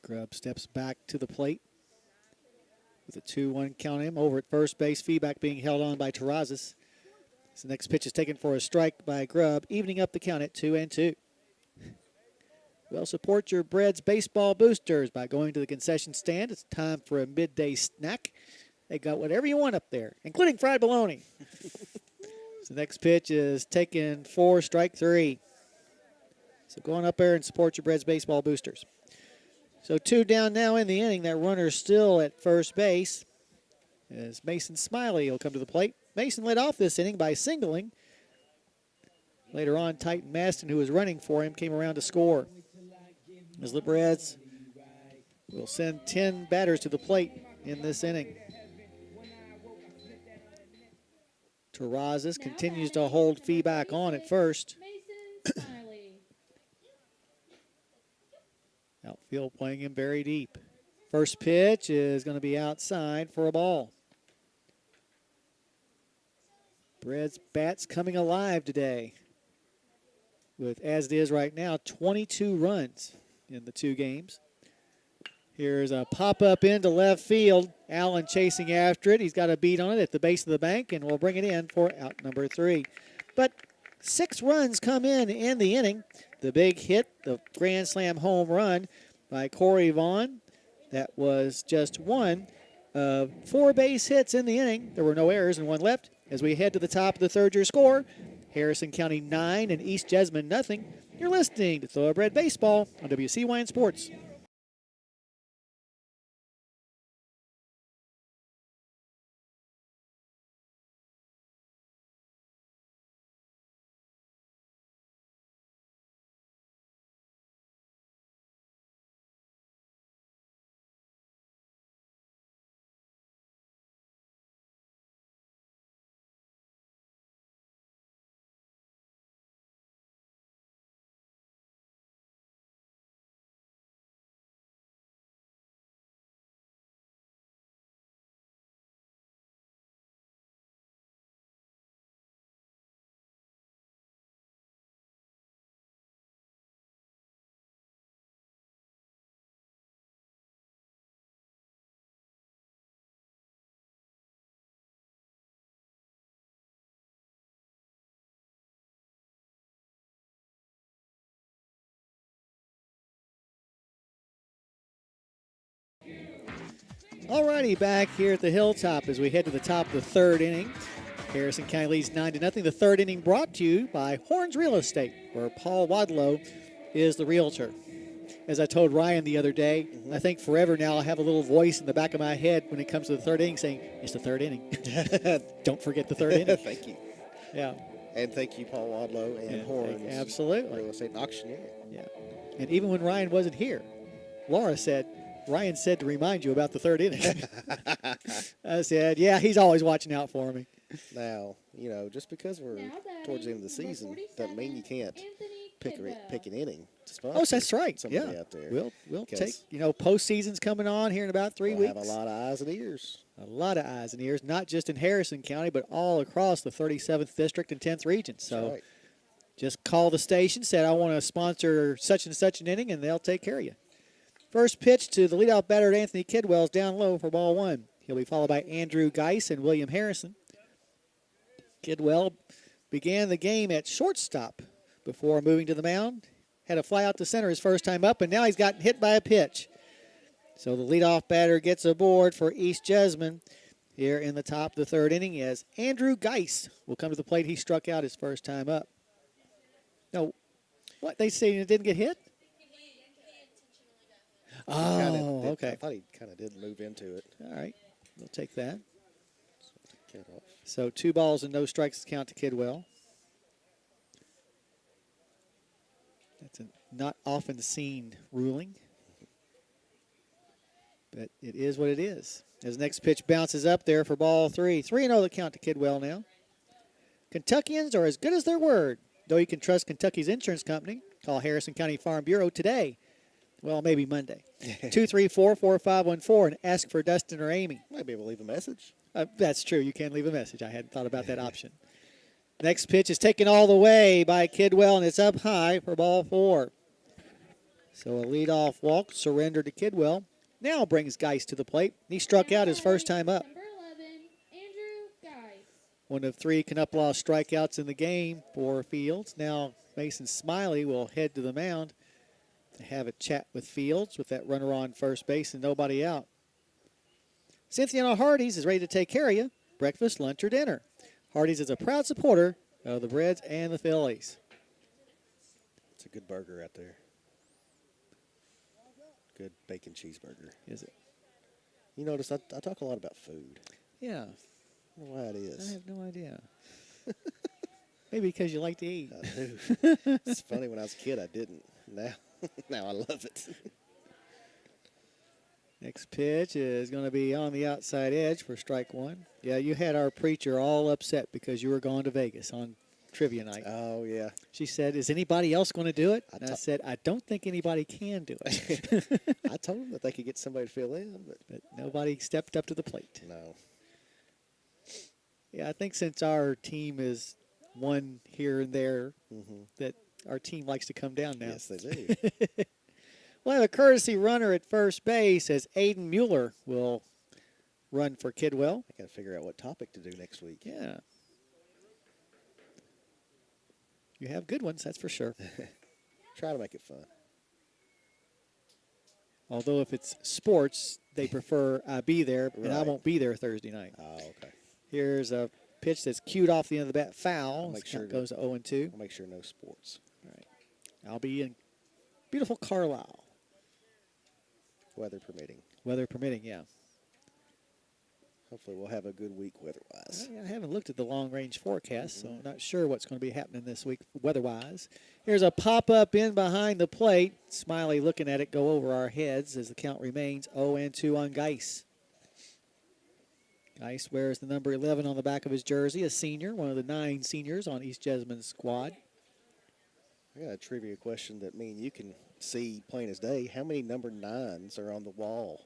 Grubb steps back to the plate with a 2-1 count him. Over at first base, Feeback being held on by Terrazas. The next pitch is taken for a strike by Grubb, evening up the count at 2-2. Well, support your Bread's baseball boosters by going to the concession stand. It's time for a midday snack. They got whatever you want up there, including fried bologna. So the next pitch is taken for strike 3. So go on up there and support your Bread's baseball boosters. So 2 down now in the inning. That runner's still at first base as Mason Smiley will come to the plate. Mason led off this inning by singling. Later on, Titan Maston, who was running for him, came around to score. As the Brads will send 10 batters to the plate in this inning. Terrazas continues to hold Feeback on at first. Mason Smiley. Outfield playing him very deep. First pitch is going to be outside for a ball. Bread's bats coming alive today with, as it is right now, 22 runs in the 2 games. Here's a pop-up into left field. Allen chasing after it. He's got a beat on it at the base of the bank, and we'll bring it in for out number 3. But 6 runs come in the inning. The big hit, the grand slam home run by Corey Vaughn. That was just one of 4 base hits in the inning. There were no errors and 1 left. As we head to the top of the third, your score, Harrison County 9 and East Jessamine nothing. You're listening to Thoroughbred Baseball on WCYN Sports. Alrighty, back here at the Hilltop as we head to the top of the 3rd inning. Harrison County leads 9-0. The 3rd inning brought to you by Horns Real Estate, where Paul Wadlow is the realtor. As I told Ryan the other day, I think forever now I'll have a little voice in the back of my head when it comes to the 3rd inning saying, it's the 3rd inning. Don't forget the 3rd inning. Thank you. Yeah. And thank you, Paul Wadlow and Horns. Absolutely. Real Estate and Auctioneer. Yeah. And even when Ryan wasn't here, Laura said, Ryan said to remind you about the 3rd inning. I said, yeah, he's always watching out for me. Now, just because we're towards the end of the season doesn't mean you can't pick an inning to sponsor. Oh, that's right. Somebody Yeah. out there. We'll Because take, postseason's coming on here in about 3 we'll weeks. have a lot of eyes and ears. A lot of eyes and ears, not just in Harrison County, but all across the 37th District and 10th Region. So That's right. just call the station, said I want to sponsor such and such an inning, and they'll take care of you. First pitch to the leadoff batter, Anthony Kidwell's down low for ball one. He'll be followed by Andrew Geis and William Harrison. Kidwell began the game at shortstop before moving to the mound. Had a fly out to center his first time up, and now he's gotten hit by a pitch. So the leadoff batter gets aboard for East Jessamine here in the top of the third inning as Andrew Geis will come to the plate. He struck out his first time up. No, what? They say it didn't get hit? Oh, okay. I thought he kind of did move into it. All right, we'll take that. Get off. So 2 balls and no strikes count to Kidwell. That's a not often seen ruling, but it is what it is. As next pitch bounces up there for ball 3. 3-0 the count to Kidwell now. Kentuckians are as good as their word. Though you can trust Kentucky's insurance company, call Harrison County Farm Bureau today. Well, maybe Monday. 234-4514 and ask for Dustin or Amy. Might be able to leave a message. That's true. You can leave a message. I hadn't thought about that option. Next pitch is taken all the way by Kidwell, and it's up high for ball 4. So a leadoff walk surrendered to Kidwell. Now brings Geis to the plate. He struck out his first time up. Number 11, Andrew Geis. One of 3 Canuplaw strikeouts in the game for Fields. Now Mason Smiley will head to the mound to have a chat with Fields with that runner on first base and nobody out. Cynthiana Hardee's is ready to take care of you. Breakfast, lunch, or dinner. Hardee's is a proud supporter of the Reds and the Phillies. It's a good burger out there. Good bacon cheeseburger. Is it? You notice I talk a lot about food. Yeah. I don't know why it I is. have no idea. Maybe because you like to eat. I do. It's funny, when I was a kid, I didn't. Now I love it. Next pitch is going to be on the outside edge for strike 1. Yeah, you had our preacher all upset because you were going to Vegas on trivia night. Oh, yeah. She said, is anybody else going to do it? And I said, I don't think anybody can do it. I told them that they could get somebody to fill in, But nobody stepped up to the plate. no. Yeah, I think since our team is one here and there, that our team likes to come down now. Yes, they do. We'll have a courtesy runner at first base as Aiden Mueller will run for Kidwell. I got to figure out what topic to do next week. Yeah. You have good ones, that's for sure. Try to make it fun. Although if it's sports, they prefer I be there, and I Right. won't be there Thursday night. Oh, okay. Here's a pitch that's cued off the end of the bat, foul. I'll make sure Count goes to 0-2. I'll make sure no sports. All right. I'll be in beautiful Carlisle, Weather permitting. weather permitting, yeah. Hopefully we'll have a good week weather-wise. I haven't looked at the long-range forecast, so I'm not sure what's going to be happening this week weather-wise. Here's a pop-up in behind the plate. Smiley looking at it go over our heads as the count remains 0-2 on Geis. Geis wears the number 11 on the back of his jersey, a senior, one of the 9 seniors on East Jessamine's squad. I got a trivia question that me and you can see plain as day. How many number 9s are on the wall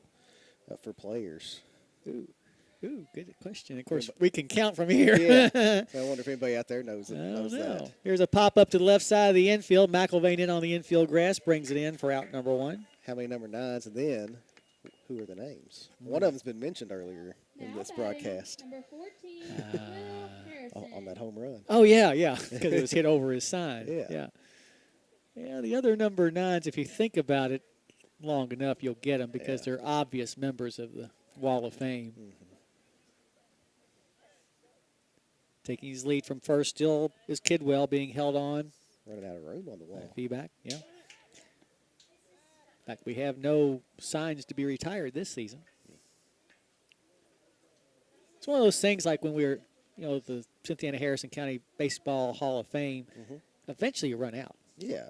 for players? Ooh, good question. Of course, we can count from here. Yeah. I wonder if anybody out there knows that. Here's a pop-up to the left side of the infield. McElvain in on the infield grass, brings it in for out number 1. How many number 9s, and then who are the names? One of them's been mentioned earlier in Now this batting, broadcast Number 14, Will Harrison. on that home run. Oh, yeah, because it was hit over his side. Yeah. Yeah, the other number 9s, if you think about it long enough, you'll get them because they're obvious members of the Wall of Fame. Taking his lead from first still is Kidwell being held on. Running out of room on the wall. Feedback, yeah. In fact, we have no signs to be retired this season. It's one of those things like when we were, the Cynthiana Harrison County Baseball Hall of Fame, eventually you run out. Yeah.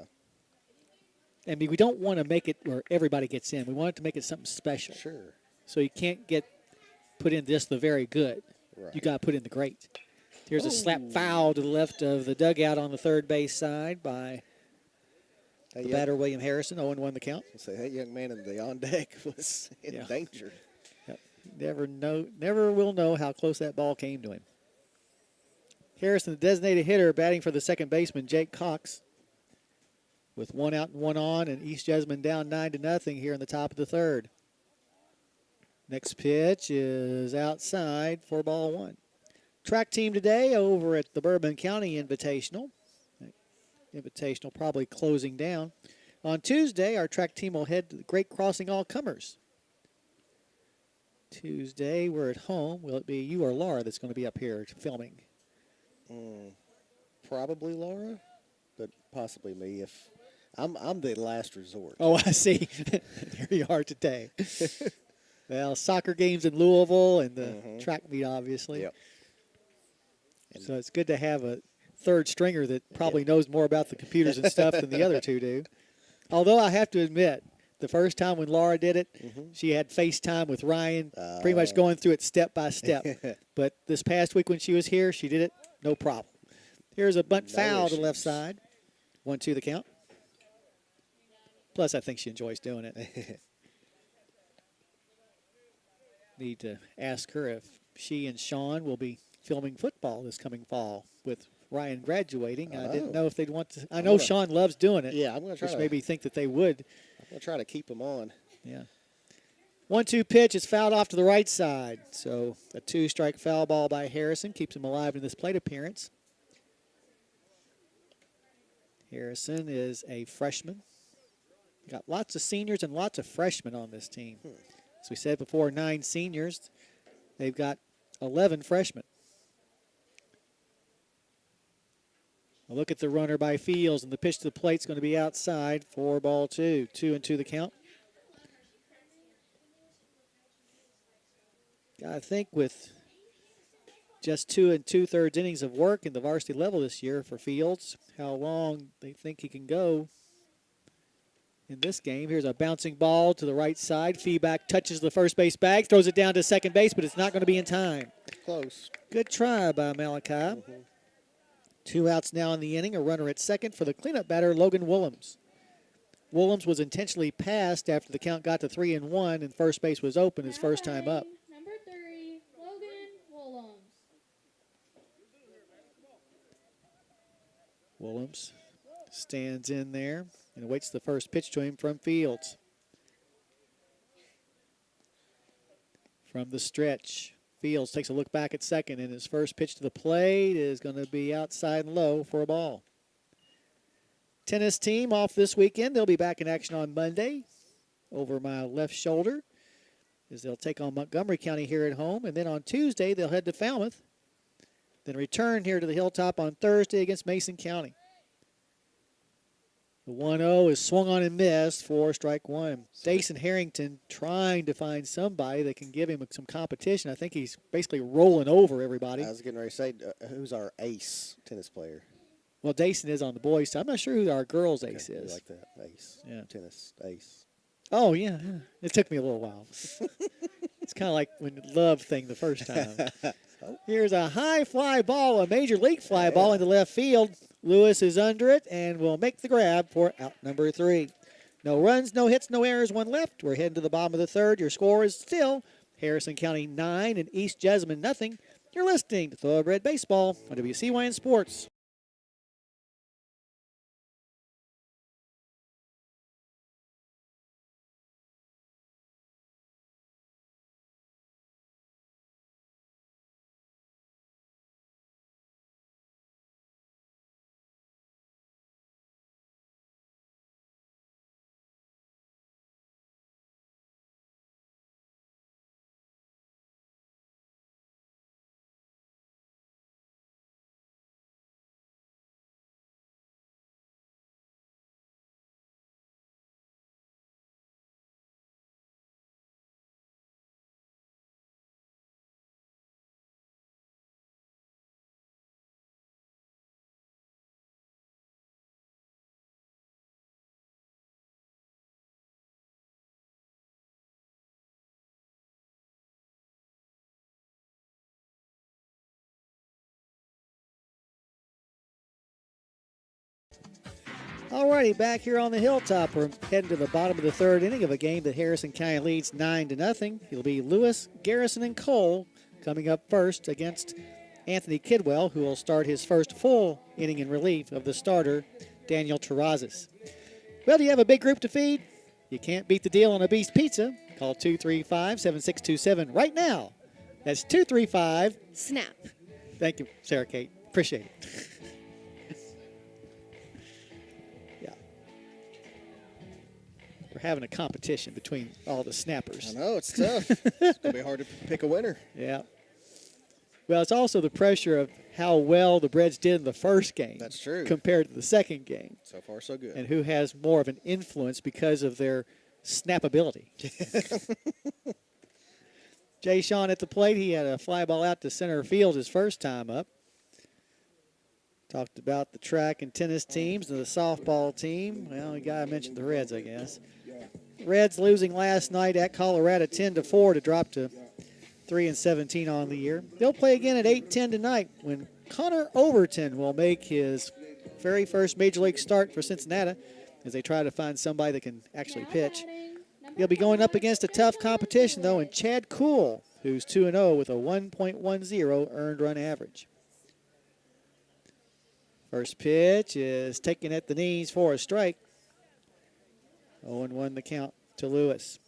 I mean, we don't want to make it where everybody gets in. We want it to make it something special. Sure. So you can't put in just the very good. Right. You got to put in the great. Here's a slap foul to the left of the dugout on the third base side by Hey, The batter, William Harrison, 0-1 the count. say, that young man in the on deck was in danger. Yep. Never will know how close that ball came to him. Harrison, the designated hitter, batting for the second baseman, Jake Cox, with 1 out and 1 on, and East Jessamine down 9-0 here in the top of the third. Next pitch is outside for ball 1. Track team today over at the Bourbon County Invitational. Invitational probably closing down. On Tuesday, our track team will head to the Great Crossing All-Comers. Tuesday, we're at home. Will it be you or Laura that's going to be up here filming? Probably Laura, but possibly me if I'm the last resort. Oh, I see. There you are today. Well, soccer games in Louisville and the track meet, obviously. Yep. So it's good to have a third stringer that probably knows more about the computers and stuff than the other two do. Although I have to admit, the first time when Laura did it, she had FaceTime with Ryan, pretty much going through it step by step. But this past week when she was here, she did it no problem. Here's a bunt foul to the left side. 1-2 the count. Plus, I think she enjoys doing it. Need to ask her if she and Sean will be filming football this coming fall with Ryan graduating. I didn't know if they'd want to. I know Sean loves doing it. Yeah, I'm going to try. Which made me think that they would. I'm going to try to keep him on. Yeah. 1-2 pitch. It's fouled off to the right side. So a 2-strike foul ball by Harrison keeps him alive in this plate appearance. Harrison is a freshman. Got lots of seniors and lots of freshmen on this team. As we said before, 9 seniors. They've got 11 freshmen. A look at the runner by Fields, and the pitch to the plate is going to be outside for ball 2. 2-2 the count. I think with just 2 2/3 innings of work in the varsity level this year for Fields, how long they think he can go in this game. Here's a bouncing ball to the right side. Feedback touches the first base bag, throws it down to second base, but it's not going to be in time. Close. Good try by Malachi. 2 outs now in the inning. A runner at second for the cleanup batter, Logan Willems. Willems was intentionally passed after the count got to 3-1, and first base was open his first time up. Number 3, Logan Willems. Willems stands in there and awaits the first pitch to him from Fields. From the stretch, Fields takes a look back at second, and his first pitch to the plate is going to be outside and low for a ball. Tennis team off this weekend. They'll be back in action on Monday over my left shoulder as they'll take on Montgomery County here at home. And then on Tuesday, they'll head to Falmouth. Then return here to the Hilltop on Thursday against Mason County. The 1-0 is swung on and missed for strike 1. Jason Harrington trying to find somebody that can give him some competition. I think he's basically rolling over everybody. I was getting ready to say, who's our ace tennis player? Well, Dason is on the boys' side. I'm not sure who our girls' ace Okay, is. you like that, ace. Yeah. Tennis, ace. Oh, yeah. It took me a little while. It's kind of like when the love thing the first time. Here's a high fly ball, a major league fly ball into left field. Lewis is under it and will make the grab for out number 3. No runs, no hits, no errors, 1 left. We're heading to the bottom of the third. Your score is still Harrison County 9 and East Jessamine nothing. You're listening to Thoroughbred Baseball on WCYN Sports. Alrighty, back here on the hilltop. We're heading to the bottom of the third inning of a game that Harrison County leads 9-0. It'll be Lewis, Garrison, and Cole coming up first against Anthony Kidwell, who will start his first full inning in relief of the starter, Daniel Terrazas. Well, do you have a big group to feed? You can't beat the deal on a Beast Pizza. Call 235-7627 right now. That's 235. Snap. Thank you, Sarah Kate. Appreciate it. Yeah. We're having a competition between all the snappers. I know, it's tough. It's going to be hard to pick a winner. Yeah. Well, it's also the pressure of how well the Breads did in the first game. That's true. Compared to the second game. So far, so good. And who has more of an influence because of their snappability. Jay Sean at the plate. He had a fly ball out to center field his first time up. Talked about the track and tennis teams and the softball team. Well, we got to mention the Reds, I guess. Reds losing last night at Colorado 10-4 to drop to 3-17 on the year. They'll play again at 8:10 tonight when Connor Overton will make his very first Major League start for Cincinnati as they try to find somebody that can actually pitch. He'll be going up against a tough competition, though, in Chad Cool, who's 2-0 with a 1.10 earned run average. First pitch is taken at the knees for a strike. 0-1 the count to Lewis.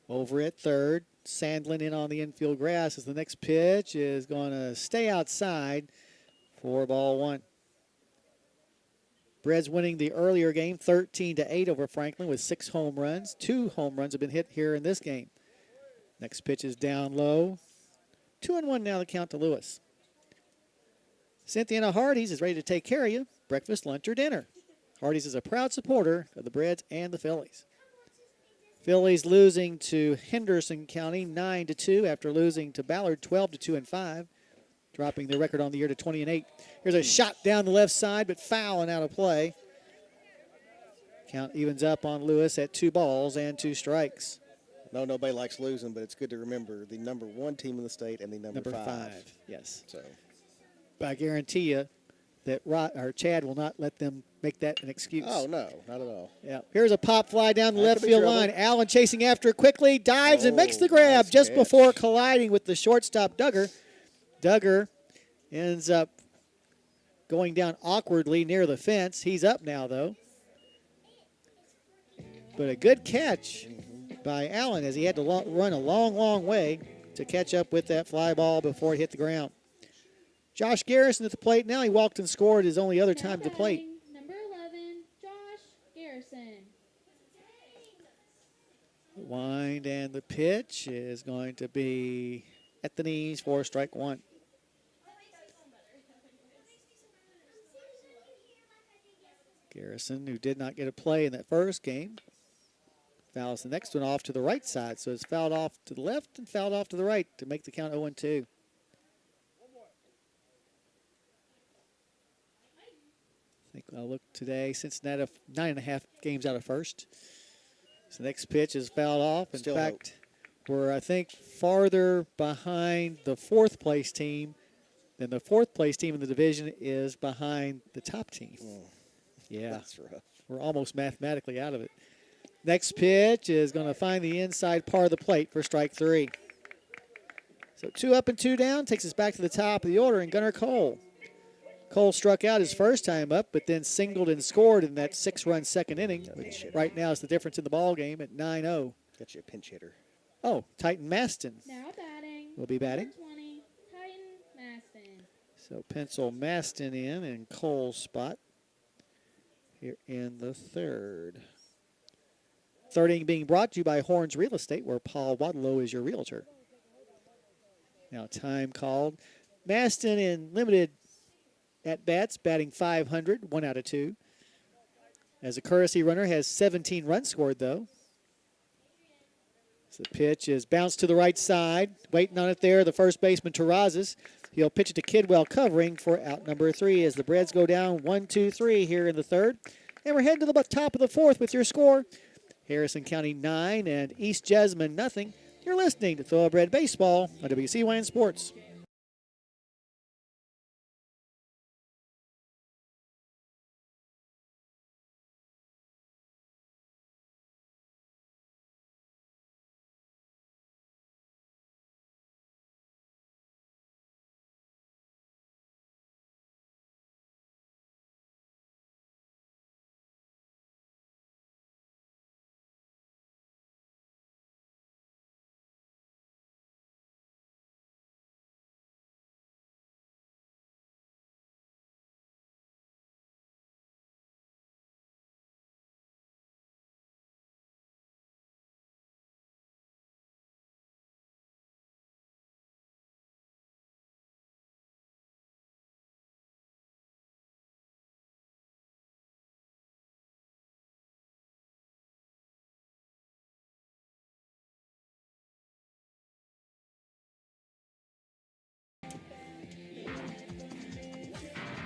Over at third, Sandlin in on the infield grass as the next pitch is going to stay outside for ball one. Breads winning the earlier game 13-8 over Franklin with 6 home runs. 2 home runs have been hit here in this game. Next pitch is down low. 2-1 now the count to Lewis. Cynthia Hardee's is ready to take care of you. Breakfast, lunch, or dinner. Hardee's is a proud supporter of the Breads and the Phillies. Phillies losing to Henderson County 9-2 after losing to Ballard 12-2 and 5. Dropping their record on the year to 20-8. Here's a shot down the left side, but foul and out of play. Count evens up on Lewis at 2 balls and 2 strikes. No, nobody likes losing, but it's good to remember the number 1 team in the state and the number 5. Yes. So, but I guarantee you that Chad will not let them make that an excuse. oh, no, not at all. Yeah. Here's a pop fly down the That left could be field trouble. line. Allen chasing after it quickly, dives and makes the grab nice just catch. before colliding with the shortstop Duggar. Duggar ends up going down awkwardly near the fence. He's up now, though. But a good catch by Allen as he had to run a long, long way to catch up with that fly ball before it hit the ground. Josh Garrison at the plate now. He walked and scored his only other time at the plate. Number 11, Josh Garrison. The wind and the pitch is going to be at the knees for strike one. Garrison, who did not get a play in that first game, fouls the next one off to the right side. So it's fouled off to the left and fouled off to the right to make the count 0-2. I think I'll look today. Cincinnati 9.5 games out of first. So the next pitch is fouled off. In Still fact, we're, I think, farther behind the 4th place team than the 4th place team in the division is behind the top team. Yeah. That's rough. We're almost mathematically out of it. Next pitch is going to find the inside part of the plate for strike 3. So 2 up and 2 down takes us back to the top of the order, and Gunnar Cole. Cole struck out his first time up, but then singled and scored in that 6-run second inning, which right now is the difference in the ball game at 9-0. Got you a pinch hitter. Oh, Titan Maston Now batting. will be batting. Number 20, Titan Maston. So pencil Maston in Cole's spot here in the third. Third inning being brought to you by Horns Real Estate, where Paul Wadlow is your realtor. Now time called. Maston in limited at-bats, batting .500, 1 out of 2. As a courtesy runner, has 17 runs scored, though. So the pitch is bounced to the right side. Waiting on it there, the first baseman, Terrazas. He'll pitch it to Kidwell, covering for out number 3 as the Breads go down 1-2-3 here in the third. And we're heading to the top of the 4th with your score. Harrison County 9 and East Jessamine nothing. You're listening to Thoroughbred Baseball on WCYN Sports.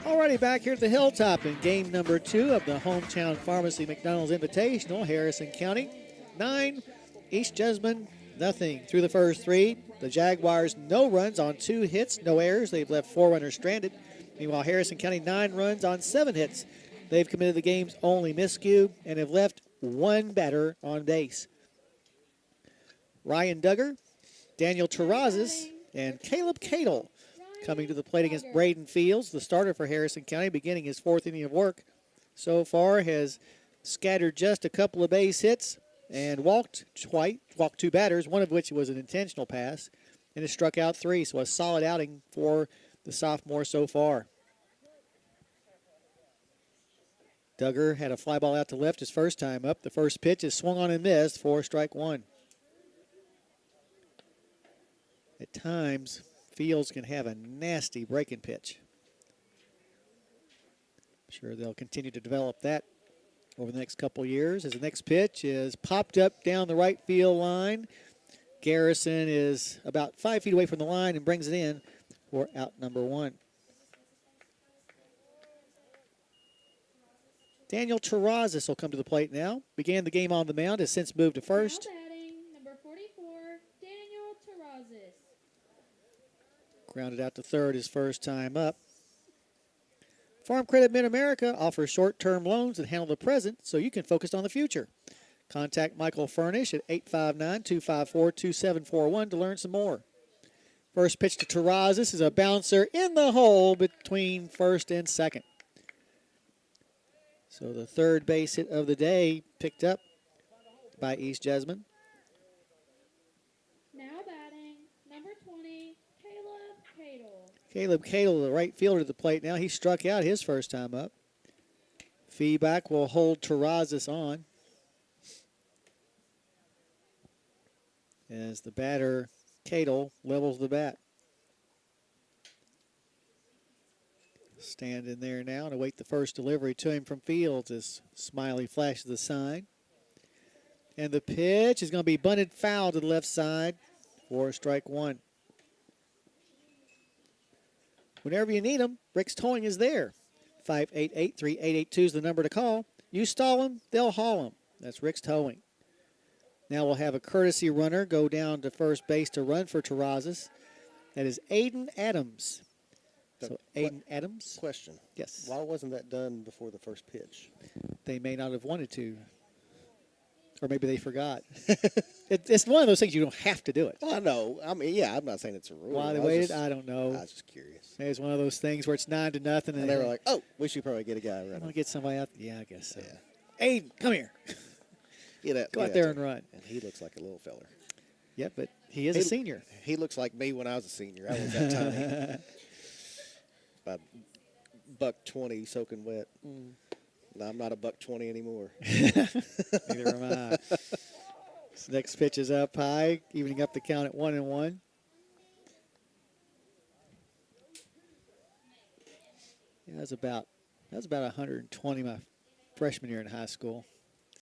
Alrighty, back here at the Hilltop in game number 2 of the Hometown Pharmacy McDonald's Invitational, Harrison County 9, East Jessamine nothing. Through the first 3, the Jaguars no runs on 2 hits, no errors. They've left 4 runners stranded. Meanwhile, Harrison County 9 runs on 7 hits. They've committed the game's only miscue and have left 1 batter on base. Ryan Duggar, Daniel Terrazas, and Caleb Cadle coming to the plate against Braden Fields, the starter for Harrison County, beginning his 4th inning of work. So far has scattered just a couple of base hits and walked 2 batters, one of which was an intentional pass, and has struck out 3, so a solid outing for the sophomore so far. Duggar had a fly ball out to left his first time up. The first pitch is swung on and missed for strike 1. At times, Fields can have a nasty breaking pitch. I'm sure they'll continue to develop that over the next couple years. As the next pitch is popped up down the right field line. Garrison is about 5 feet away from the line and brings it in for out number 1. Daniel Terrazas will come to the plate now. Began the game on the mound, has since moved to first. Now batting, number 44, Daniel Terrazas. Grounded out to third his first time up. Farm Credit Mid-America offers short-term loans that handle the present so you can focus on the future. Contact Michael Furnish at 859-254-2741 to learn some more. First pitch to Terrazas is a bouncer in the hole between first and second. So the third base hit of the day picked up by East Jessamine. Now batting, number 20, Caleb Cadle. Caleb Cadle, the right fielder, to the plate now. He struck out his first time up. Feedback will hold Terrazas on. As the batter, Cadle, levels the bat. Stand in there now and await the first delivery to him from Fields as Smiley flashes the sign. And the pitch is going to be bunted foul to the left side for strike 1. Whenever you need them, Rick's Towing is there. 588-3882 is the number to call. You stall them, they'll haul them. That's Rick's Towing. Now we'll have a courtesy runner go down to first base to run for Terrazas. That is Aiden Adams. So Aiden Adams. Question. Yes. Why wasn't that done before the first pitch? They may not have wanted to. Or maybe they forgot. It's one of those things you don't have to do it. Well, I know. I mean, yeah, I'm not saying it's a rule. Why they waited, I don't know. I was just curious. It's one of those things where it's 9-0. And they were like, oh, we should probably get a guy I want running. to get somebody out. Yeah, I guess so. Yeah. Aiden, come here. Go out there and run. And he looks like a little feller. Yeah, but he is a senior. He looks like me when I was a senior. I was that tiny. About $120 soaking wet. No, I'm not a $120 anymore. Neither am I. This next pitch is up high, evening up the count at 1-1. Yeah, that was about 120 my freshman year in high school.